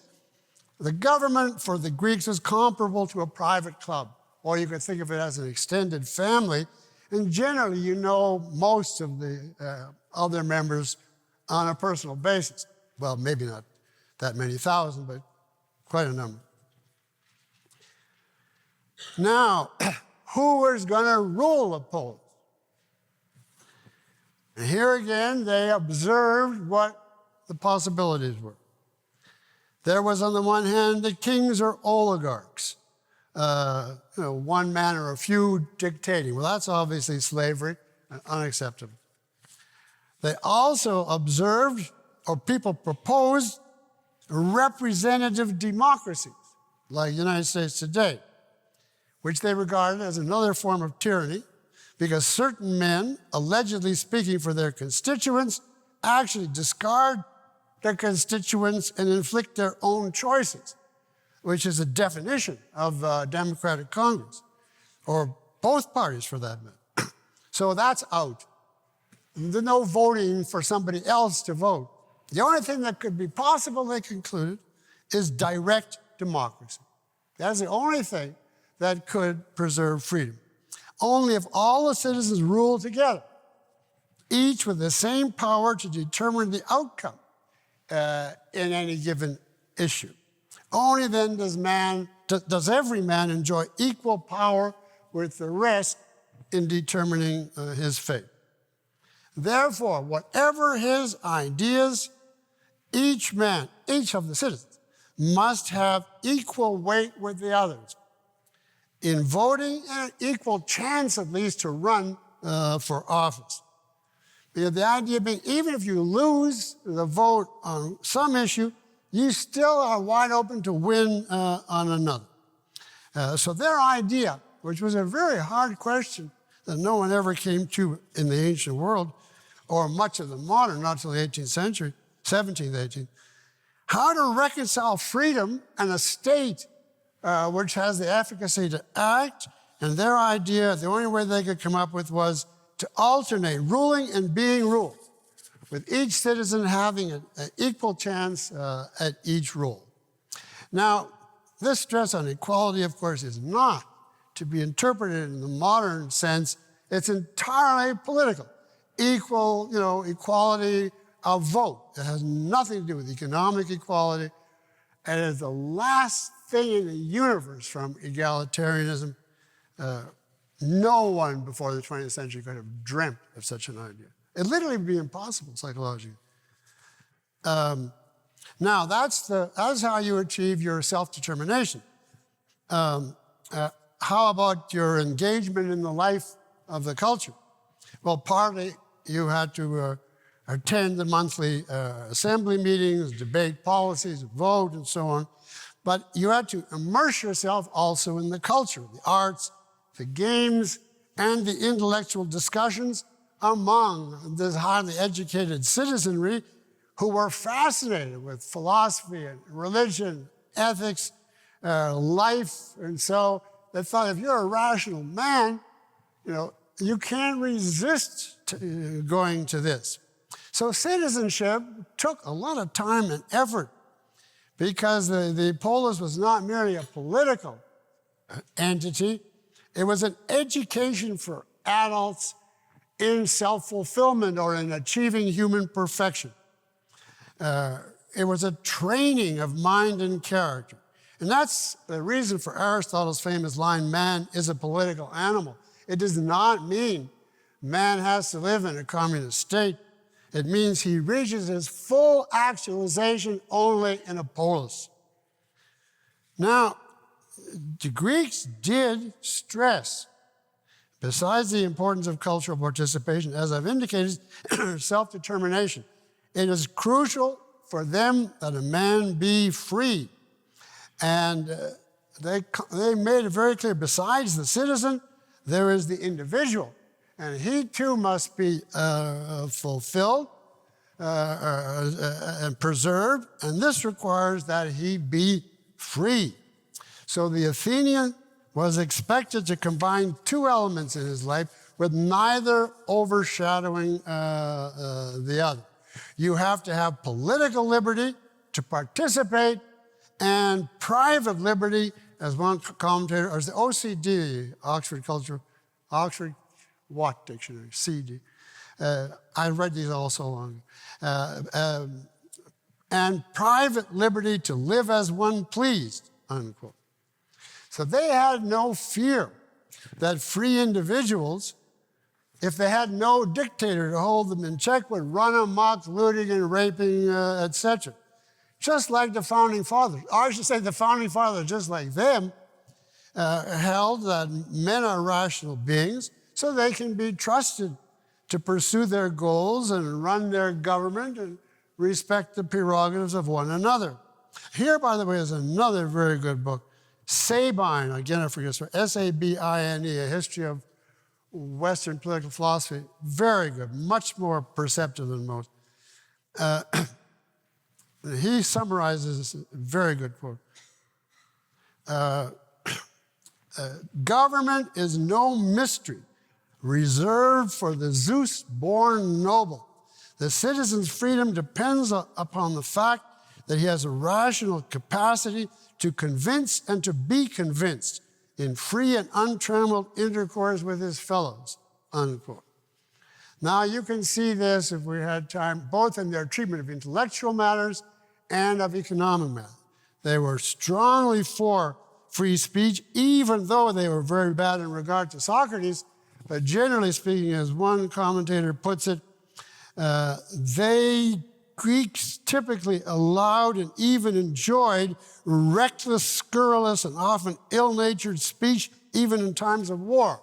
the government for the Greeks is comparable to a private club, or you could think of it as an extended family, and generally most of the other members on a personal basis. well, maybe not that many thousand, but quite a number. Now, who was going to rule the polis? And here again, they observed what the possibilities were. There was, on the one hand, the kings or oligarchs, one man or a few dictating. Well, that's obviously slavery and unacceptable. They also observed, or people proposed, representative democracies, like the United States today, which they regarded as another form of tyranny, because certain men, allegedly speaking for their constituents, actually discard their constituents and inflict their own choices, which is a definition of democratic Congress, or both parties for that matter. So that's out. There's no voting for somebody else to vote. The only thing that could be possible, they concluded, is direct democracy. That's the only thing that could preserve freedom. Only if all the citizens rule together, each with the same power to determine the outcome in any given issue. Only then does every man enjoy equal power with the rest in determining his fate. Therefore, whatever his ideas, each of the citizens, must have equal weight with the others in voting and an equal chance, at least, to run for office. The idea being, even if you lose the vote on some issue, you still are wide open to win on another. So their idea, which was a very hard question that no one ever came to in the ancient world, or much of the modern, not until the 18th century, 17th, 18th, how to reconcile freedom and a state which has the efficacy to act, and their idea, the only way they could come up with was to alternate ruling and being ruled, with each citizen having an equal chance at each role. Now, this stress on equality, of course, is not to be interpreted in the modern sense. It's entirely political. Equality of vote. It has nothing to do with economic equality. And it is the last thing in the universe from egalitarianism. No one before the 20th century could have dreamt of such an idea. It literally would be impossible psychologically. Now, that's how you achieve your self-determination. How about your engagement in the life of the culture? Well, partly you had to attend the monthly assembly meetings, debate policies, vote, and so on. But you had to immerse yourself also in the culture, the arts, the games, and the intellectual discussions among this highly educated citizenry who were fascinated with philosophy and religion, ethics, life. And so they thought, if you're a rational man, you can't resist going to this. So citizenship took a lot of time and effort because the polis was not merely a political entity. It was an education for adults in self-fulfillment or in achieving human perfection. It was a training of mind and character. And that's the reason for Aristotle's famous line, man is a political animal. It does not mean man has to live in a communist state. It means he reaches his full actualization only in a polis. Now, the Greeks did stress, besides the importance of cultural participation, as I've indicated, self-determination. It is crucial for them that a man be free. And they made it very clear, besides the citizen, there is the individual. And he too must be fulfilled and preserved. And this requires that he be free. So the Athenian was expected to combine two elements in his life with neither overshadowing the other. You have to have political liberty to participate and private liberty, as one commentator, or as the OCD, Oxford Watt Dictionary, CD. I read these all so long. and private liberty to live as one pleased, unquote. So they had no fear that free individuals, if they had no dictator to hold them in check, would run amok, looting and raping, etc. Just like the Founding Fathers. Or I should say the Founding Fathers, just like them, held that men are rational beings, so they can be trusted to pursue their goals and run their government and respect the prerogatives of one another. Here, by the way, is another very good book, Sabine, again I forget, S-A-B-I-N-E, A History of Western Political Philosophy. Very good, much more perceptive than most. He summarizes a very good quote. Government is no mystery reserved for the Zeus-born noble. The citizen's freedom depends upon the fact that he has a rational capacity to convince and to be convinced in free and untrammeled intercourse with his fellows, unquote. Now, you can see this, if we had time, both in their treatment of intellectual matters and of economic matters. They were strongly for free speech, even though they were very bad in regard to Socrates. But generally speaking, as one commentator puts it, Greeks typically allowed and even enjoyed reckless, scurrilous, and often ill-natured speech, even in times of war,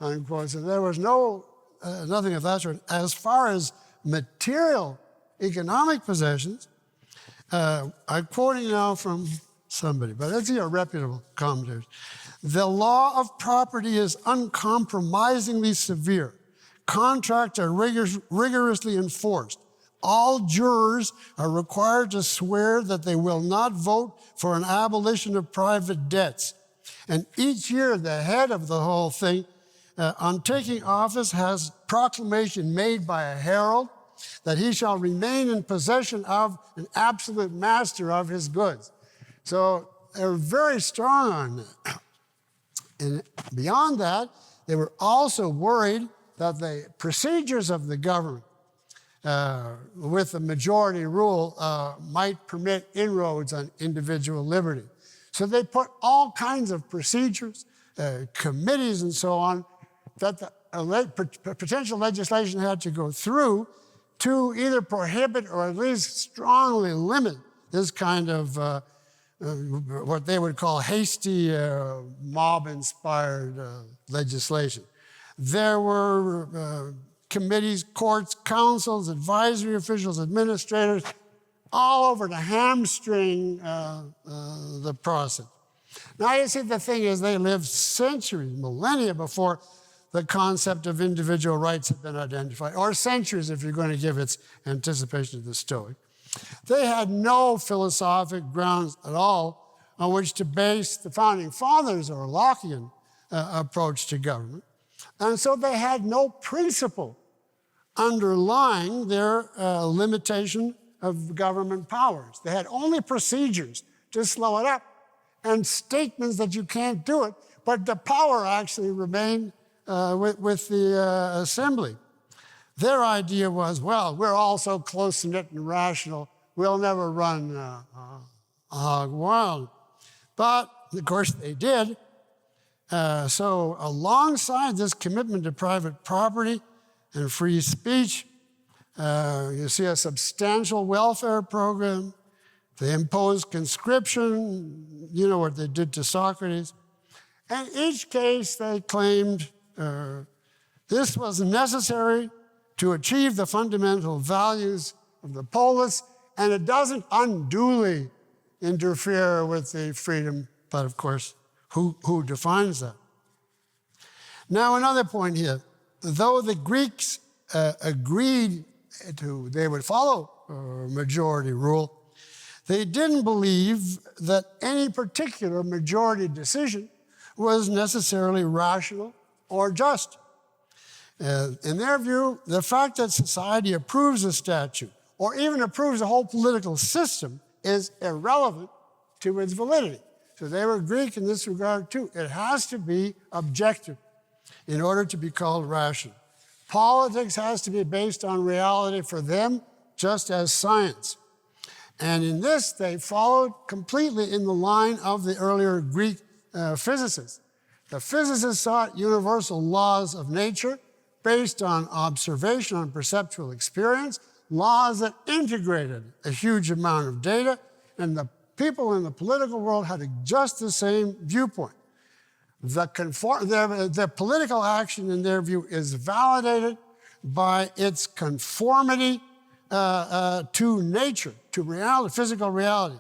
unquote. So there was nothing of that sort. As far as material economic possessions, I'm quoting now from somebody, but it's a reputable commentator. The law of property is uncompromisingly severe. Contracts are rigorously enforced. All jurors are required to swear that they will not vote for an abolition of private debts. And each year, the head of the whole thing, on taking office, has proclamation made by a herald that he shall remain in possession of an absolute master of his goods. So they're very strong on that. And beyond that, they were also worried that the procedures of the government with the majority rule might permit inroads on individual liberty. So they put all kinds of procedures, committees and so on, that the potential legislation had to go through to either prohibit or at least strongly limit this kind of what they would call hasty, mob-inspired legislation. There were committees, courts, councils, advisory officials, administrators, all over to hamstring the process. Now, you see, the thing is, they lived centuries, millennia before the concept of individual rights had been identified, or centuries if you're going to give its anticipation to the Stoic. They had no philosophic grounds at all on which to base the Founding Fathers or Lockean approach to government. And so they had no principle underlying their limitation of government powers. They had only procedures to slow it up and statements that you can't do it, but the power actually remained with the assembly. Their idea was, well, we're all so close-knit and rational, we'll never run hog wild. But, of course, they did. So alongside this commitment to private property and free speech, you see a substantial welfare program. They imposed conscription. You know what they did to Socrates. And each case they claimed this was necessary to achieve the fundamental values of the polis, and it doesn't unduly interfere with the freedom, but of course, who defines that? Now, another point here. Though the Greeks agreed they would follow majority rule, they didn't believe that any particular majority decision was necessarily rational or just. In their view, the fact that society approves a statute or even approves a whole political system is irrelevant to its validity. So they were Greek in this regard too. It has to be objective in order to be called rational. Politics has to be based on reality for them, just as science. And in this, they followed completely in the line of the earlier Greek physicists. The physicists sought universal laws of nature based on observation and perceptual experience, laws that integrated a huge amount of data, and the people in the political world had just the same viewpoint. The political action, in their view, is validated by its conformity to nature, to reality, physical reality.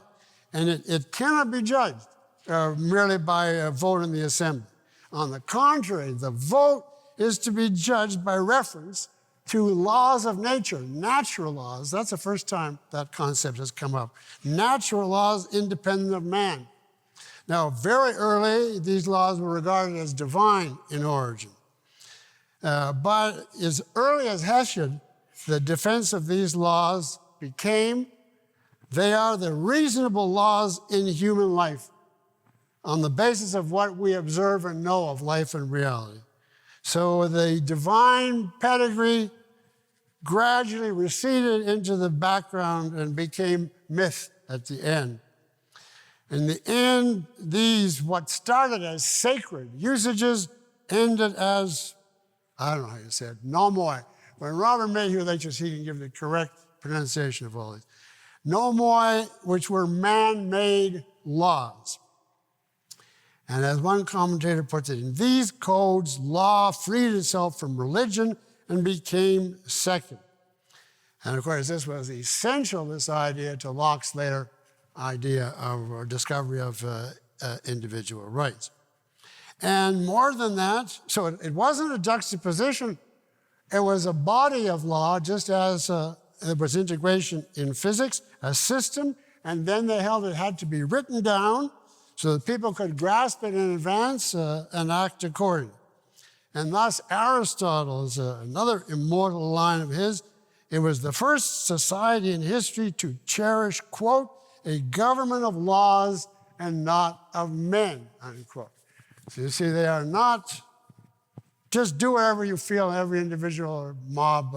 And it cannot be judged merely by a vote in the assembly. On the contrary, the vote is to be judged by reference to laws of nature, natural laws. That's the first time that concept has come up. Natural laws independent of man. Now, very early, these laws were regarded as divine in origin. But as early as Hesiod, the defense of these laws became, they are the reasonable laws in human life on the basis of what we observe and know of life and reality. So the divine pedigree gradually receded into the background and became myth at the end. In the end, these, what started as sacred usages, ended as, I don't know how you say it, nomoi. When Robert Mayhew lectures, he can give the correct pronunciation of all these. Nomoi, which were man-made laws. And as one commentator puts it, in these codes, law freed itself from religion and became secular. And of course, this was essential, this idea, to Locke's later idea of or discovery of individual rights. And more than that, so it wasn't a juxtaposition, it was a body of law, just as there was integration in physics, a system, and then they held it had to be written down so that people could grasp it in advance and act accordingly. And thus Aristotle is another immortal line of his. It was the first society in history to cherish, quote, a government of laws and not of men, unquote. So you see, they are not just do whatever you feel every individual or mob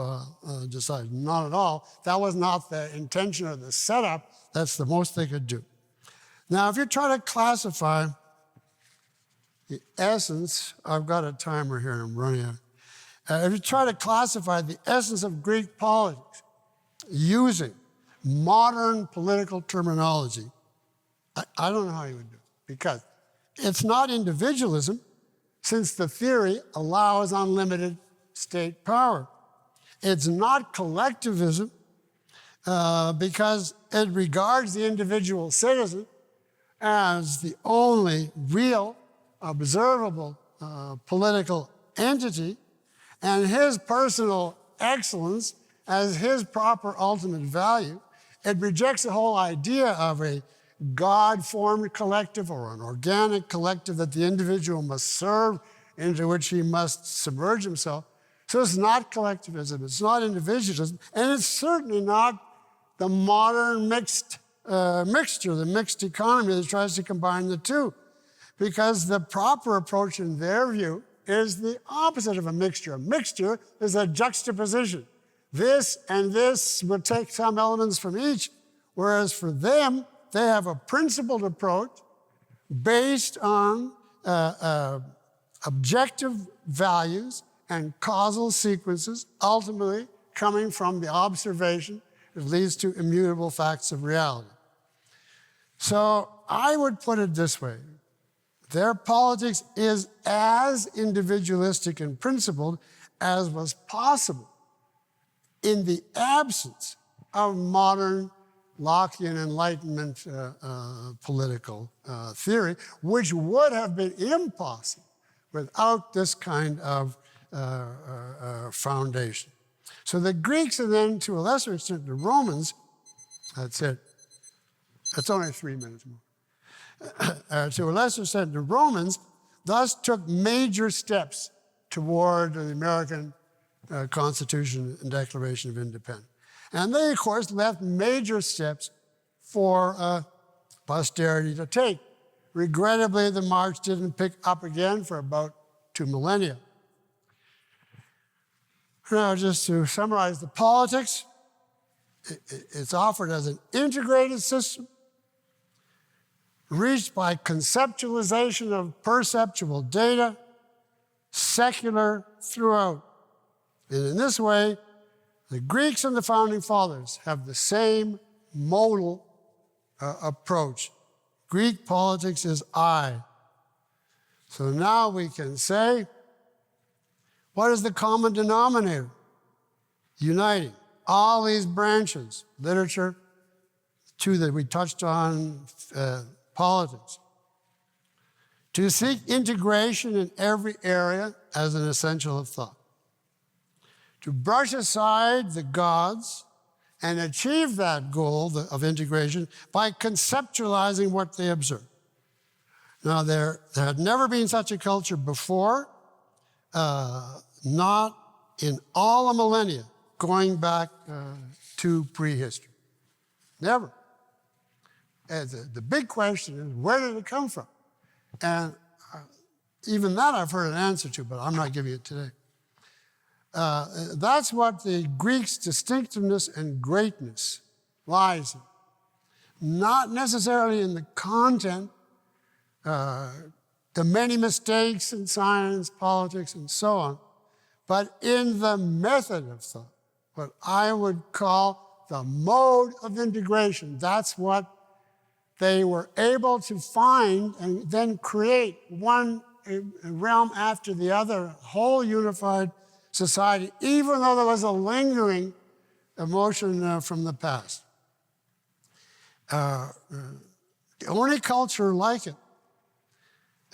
decides. Not at all. That was not the intention or the setup. That's the most they could do. Now, if you try to classify the essence, I've got a timer here and I'm running out. If you try to classify the essence of Greek politics using modern political terminology, I don't know how you would do it, because it's not individualism, since the theory allows unlimited state power. It's not collectivism, because it regards the individual citizen as the only real, observable political entity, and his personal excellence as his proper ultimate value. It rejects the whole idea of a God-formed collective or an organic collective that the individual must serve, into which he must submerge himself. So it's not collectivism, it's not individualism, and it's certainly not the modern mixture, the mixed economy that tries to combine the two. Because the proper approach in their view is the opposite of a mixture. A mixture is a juxtaposition. This and this will take some elements from each, whereas for them, they have a principled approach based on objective values and causal sequences, ultimately coming from the observation that leads to immutable facts of reality. So I would put it this way. Their politics is as individualistic and principled as was possible in the absence of modern Lockean Enlightenment political theory, which would have been impossible without this kind of foundation. So the Greeks, and then to a lesser extent the Romans, that's it. That's only 3 minutes more. To a lesser extent, the Romans thus took major steps toward the American Constitution and Declaration of Independence. And they, of course, left major steps for posterity to take. Regrettably, the march didn't pick up again for about 2 millennia. Now, just to summarize the politics, it's offered as an integrated system reached by conceptualization of perceptual data, secular throughout. And in this way, the Greeks and the Founding Fathers have the same modal approach. Greek politics is I. So now we can say, what is the common denominator? Uniting all these branches, literature, two that we touched on, politics. To seek integration in every area as an essential of thought. To brush aside the gods and achieve that goal of integration by conceptualizing what they observe. Now, there had never been such a culture before, not in all the millennia, going back to prehistory. Never. And the big question is, where did it come from? And even that I've heard an answer to, but I'm not giving it today. That's what the Greeks' distinctiveness and greatness lies in. Not necessarily in the content, the many mistakes in science, politics, and so on, but in the method of thought, what I would call the mode of integration. That's what they were able to find and then create one realm after the other, whole unified society, even though there was a lingering emotion from the past. The only culture like it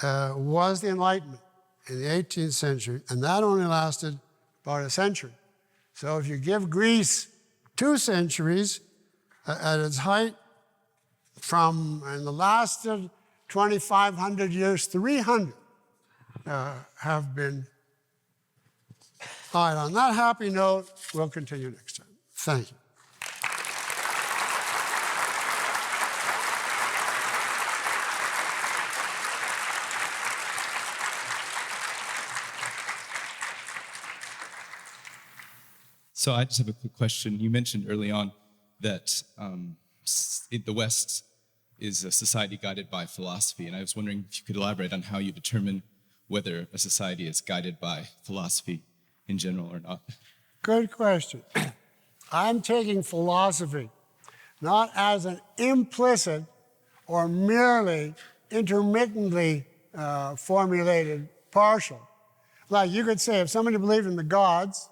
was the Enlightenment in the 18th century, and that only lasted about a century. So if you give Greece 2 centuries at its height, in the last 2,500 years, 300 have been. All right, on that happy note, we'll continue next time. Thank you. So I just have a quick question. You mentioned early on that the West is a society guided by philosophy, and I was wondering if you could elaborate on how you determine whether a society is guided by philosophy in general or not. Good question. I'm taking philosophy not as an implicit or merely intermittently formulated partial. Like you could say, if somebody believed in the gods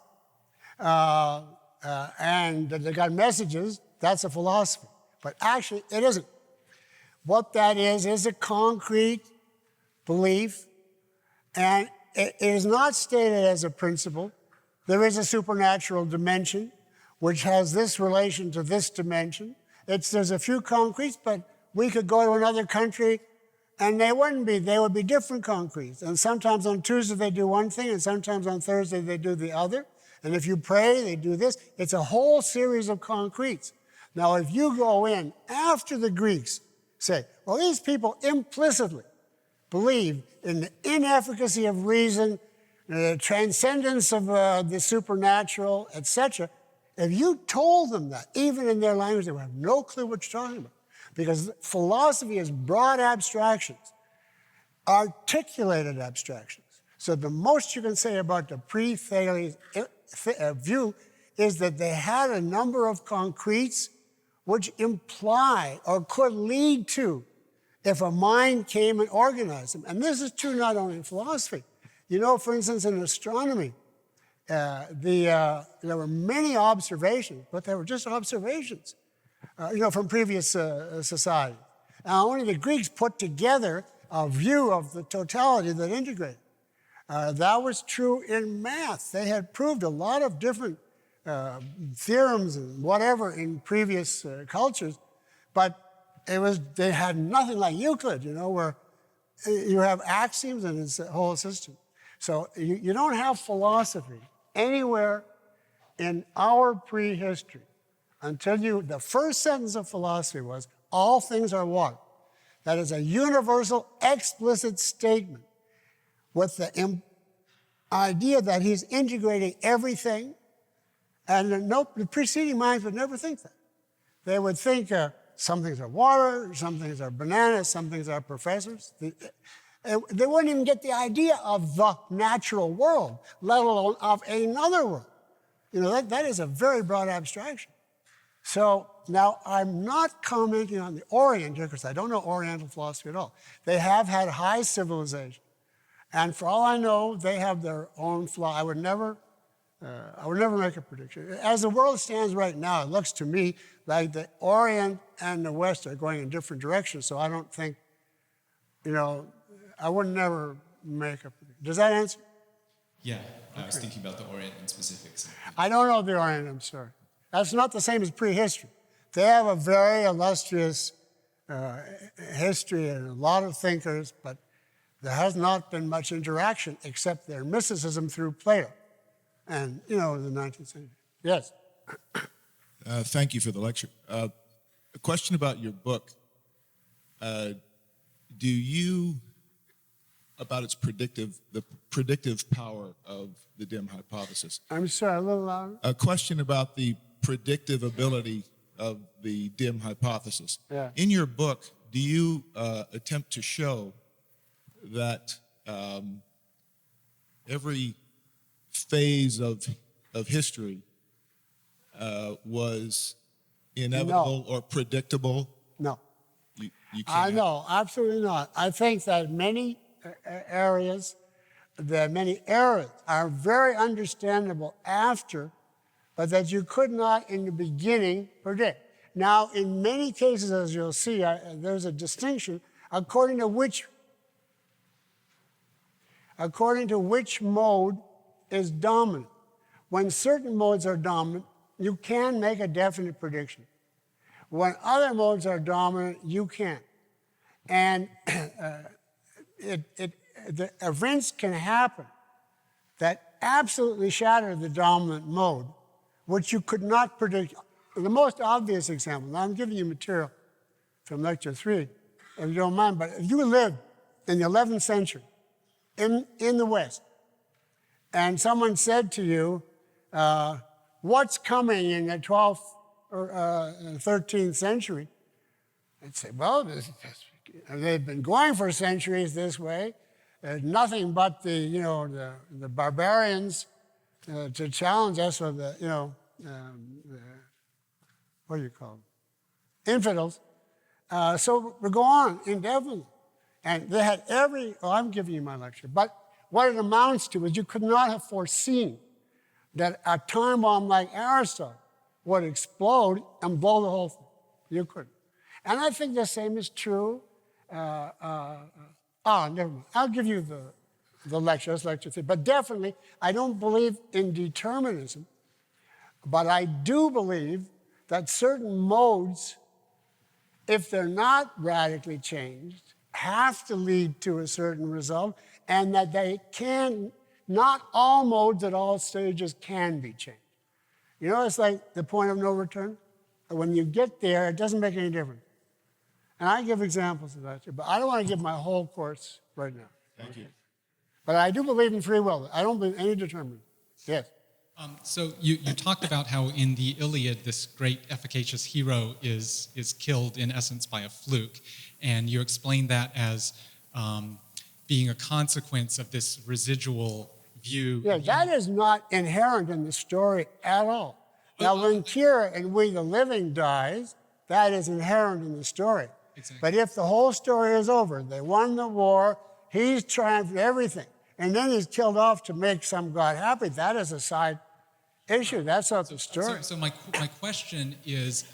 and they got messages, that's a philosophy. But actually, it isn't. What that is a concrete belief, and it is not stated as a principle. There is a supernatural dimension, which has this relation to this dimension. There's a few concretes, but we could go to another country, and they would be different concretes. And sometimes on Tuesday they do one thing, and sometimes on Thursday they do the other. And if you pray, they do this. It's a whole series of concretes. Now, if you go in after the Greeks say, well, these people implicitly believe in the inefficacy of reason, the transcendence of the supernatural, etc. If you told them that, even in their language, they would have no clue what you're talking about. Because philosophy is broad abstractions, articulated abstractions. So the most you can say about the pre-Thales view is that they had a number of concretes which imply or could lead to if a mind came and organized them. And this is true not only in philosophy. You know, for instance, in astronomy, there were many observations, but they were just observations, from previous societies. Now, only the Greeks put together a view of the totality that integrated. That was true in math. They had proved a lot of different theorems and whatever in previous cultures, but they had nothing like Euclid, where you have axioms and it's a whole system. So you don't have philosophy anywhere in our prehistory until the first sentence of philosophy was, all things are water. That is a universal, explicit statement with the idea that he's integrating everything And the preceding minds would never think that. They would think some things are water, some things are bananas, some things are professors. They wouldn't even get the idea of the natural world, let alone of another world. That is a very broad abstraction. So now I'm not commenting on the Orient here because I don't know Oriental philosophy at all. They have had high civilization. And for all I know, they have their own flaw. I would never make a prediction. As the world stands right now, it looks to me like the Orient and the West are going in different directions. So I don't think, I would never make a prediction. Does that answer? Yeah, I was thinking about the Orient in specifics. I don't know the Orient, I'm sorry. That's not the same as prehistory. They have a very illustrious history and a lot of thinkers, but there has not been much interaction except their mysticism through Plato and, the 19th century. Yes? Thank you for the lecture. A question about your book. About the predictive power of the dim hypothesis. I'm sorry, a little louder. A question about the predictive ability of the dim hypothesis. Yeah. In your book, do you attempt to show that every phase of history was inevitable or predictable? No. You can't. No, absolutely not. I think that many eras are very understandable after, but that you could not in the beginning predict. Now, in many cases, as you'll see, there's a distinction according to which mode is dominant. When certain modes are dominant, you can make a definite prediction. When other modes are dominant, you can't. And the events can happen that absolutely shatter the dominant mode, which you could not predict. The most obvious example, now I'm giving you material from lecture 3, if you don't mind, but if you lived in the 11th century in the West, and someone said to you, what's coming in the 12th or 13th century, I'd say, well, they've been going for centuries this way. There's nothing but the barbarians to challenge us, or what do you call them? Infidels. So we go on indefinitely. And they had I'm giving you my lecture, but what it amounts to is you could not have foreseen that a time bomb like Aristotle would explode and blow the whole thing. You couldn't. And I think the same is true. Never mind. I'll give you the lecture, that's lecture 3. But definitely, I don't believe in determinism, but I do believe that certain modes, if they're not radically changed, have to lead to a certain result, and that not all modes at all stages can be changed. It's like the point of no return. When you get there, it doesn't make any difference. And I give examples of that, but I don't want to give my whole course right now. Thank you. But I do believe in free will. I don't believe in any determinism. Yes? So you talked about how in the Iliad, this great efficacious hero is killed in essence by a fluke, and you explained that as being a consequence of this residual view. Yeah, that is not inherent in the story at all. Now, when Kira and We the Living dies, that is inherent in the story. Exactly. But if the whole story is over, they won the war, he's triumphed everything, and then he's killed off to make some god happy, that is a side issue. That's not the story. So my question is,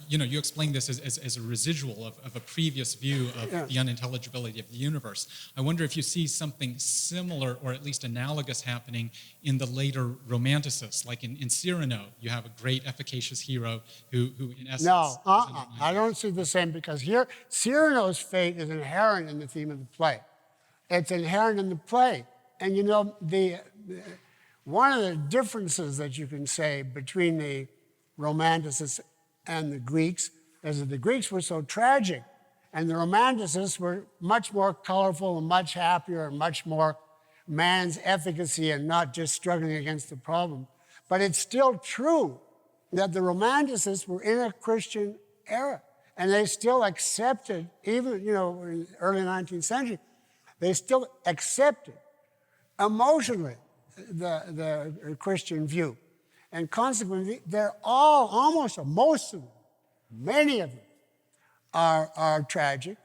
you explained this as a residual of a previous view of the unintelligibility of the universe. I wonder if you see something similar or at least analogous happening in the later Romanticists, like in Cyrano, you have a great efficacious hero who in essence... No, I don't see the same, because here, Cyrano's fate is inherent in the theme of the play. It's inherent in the play. And one of the differences that you can say between the Romanticists and the Greeks is that the Greeks were so tragic, and the Romanticists were much more colorful and much happier and much more man's efficacy and not just struggling against the problem. But it's still true that the Romanticists were in a Christian era, and they still accepted, even, in the early 19th century, they still accepted emotionally the Christian view. And consequently, they're all, most of them, many of them, are tragic.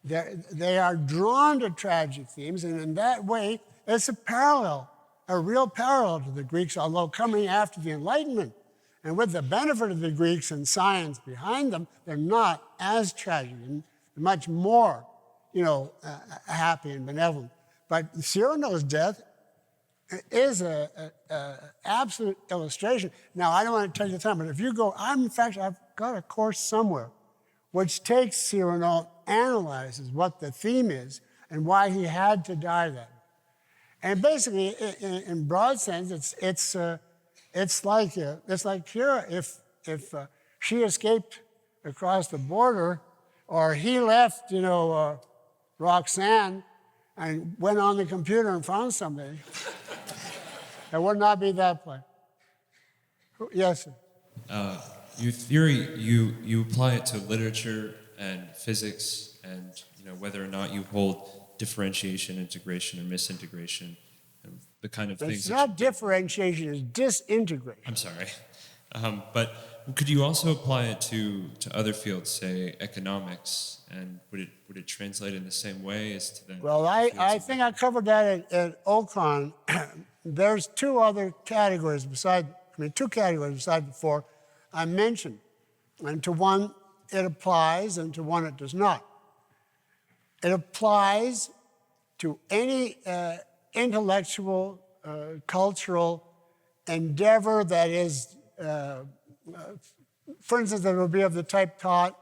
They are drawn to tragic themes, and in that way, it's a real parallel to the Greeks, although coming after the Enlightenment. And with the benefit of the Greeks and science behind them, they're not as tragic and much more, happy and benevolent. But Cyrano's death is an absolute illustration. Now, I don't want to take the time, but if you go, I've got a course somewhere which takes Cyrano, analyzes what the theme is and why he had to die that way. And basically, in broad sense, it's like Kira, if she escaped across the border, or he left, Roxanne, and went on the computer and found somebody, it would not be that way. Yes, sir. Your theory, you apply it to literature and physics, and whether or not you hold differentiation, integration, or misintegration, and the kind of things. It's not differentiation; it's disintegration. I'm sorry, but could you also apply it to other fields, say economics, and would it translate in the same way as to the? Well, I think I covered that at Ocon. There's two categories beside the four I mentioned, and to one it applies, and to one it does not. It applies to any intellectual, cultural endeavor that is, for instance, that would be of the type taught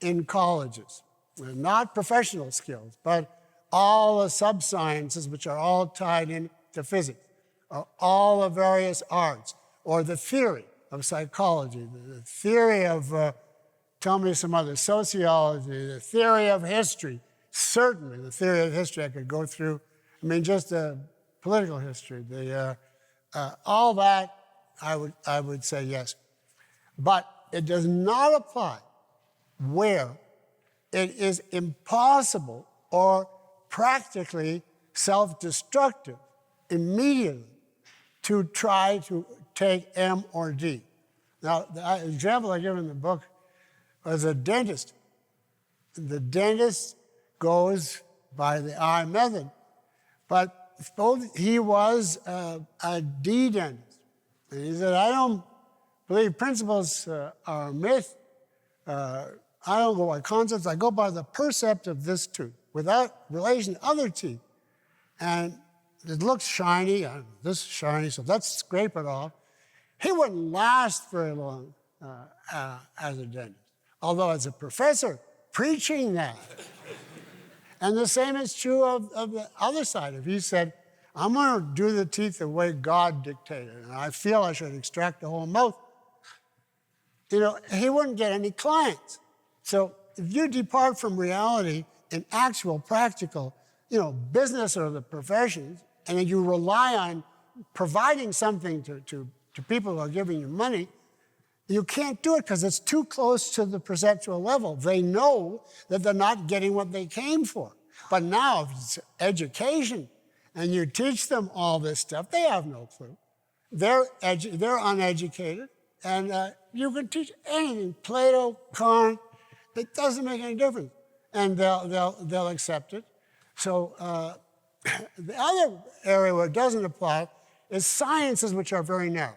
in colleges. Not professional skills, but all the subsciences which are all tied into physics, or all the various arts, or the theory of psychology, the theory of, tell me some other, sociology, the theory of history. Certainly, the theory of history I could go through. I mean, just political history. All that, I would say yes. But it does not apply where it is impossible or practically self-destructive immediately to try to take M or D. Now, the example I give in the book was a dentist. The dentist goes by the I method, but he was a D dentist. And he said, I don't believe principles are a myth. I don't go by concepts. I go by the percept of this tooth without relation to other teeth. And it looks shiny, this is shiny, so let's scrape it off. He wouldn't last very long as a dentist, although as a professor, preaching that. And the same is true of the other side. If he said, I'm going to do the teeth the way God dictated, and I feel I should extract the whole mouth, he wouldn't get any clients. So if you depart from reality in actual, practical, business or the professions, and then you rely on providing something to people who are giving you money, you can't do it because it's too close to the perceptual level. They know that they're not getting what they came for. But now, if it's education, and you teach them all this stuff, they have no clue. They're uneducated, and you can teach anything, Plato, Kant, it doesn't make any difference. And they'll accept it. So the other area where it doesn't apply is sciences which are very narrow.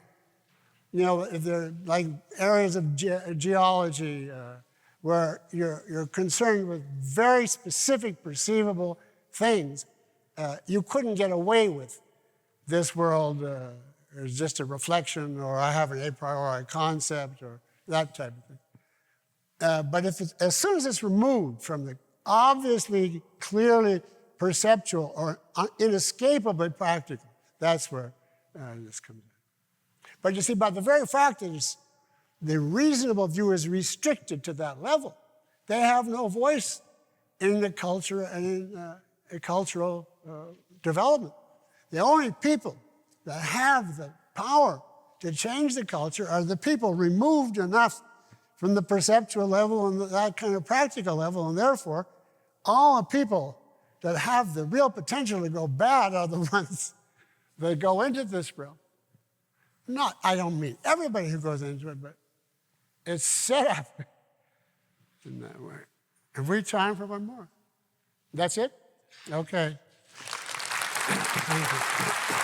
If they're like areas of geology where you're concerned with very specific perceivable things, you couldn't get away with this world is just a reflection, or I have an a priori concept, or that type of thing. But as soon as it's removed from the obviously, clearly perceptual or inescapably practical, that's where this comes in. But you see, by the very fact that the reasonable view is restricted to that level, they have no voice in the culture and in cultural development. The only people that have the power to change the culture are the people removed enough from the perceptual level and that kind of practical level, and therefore, all the people that have the real potential to go bad are the ones that go into this realm. I don't mean everybody who goes into it, but it's set up in that way. Have we time for one more? That's it? Okay. Thank you.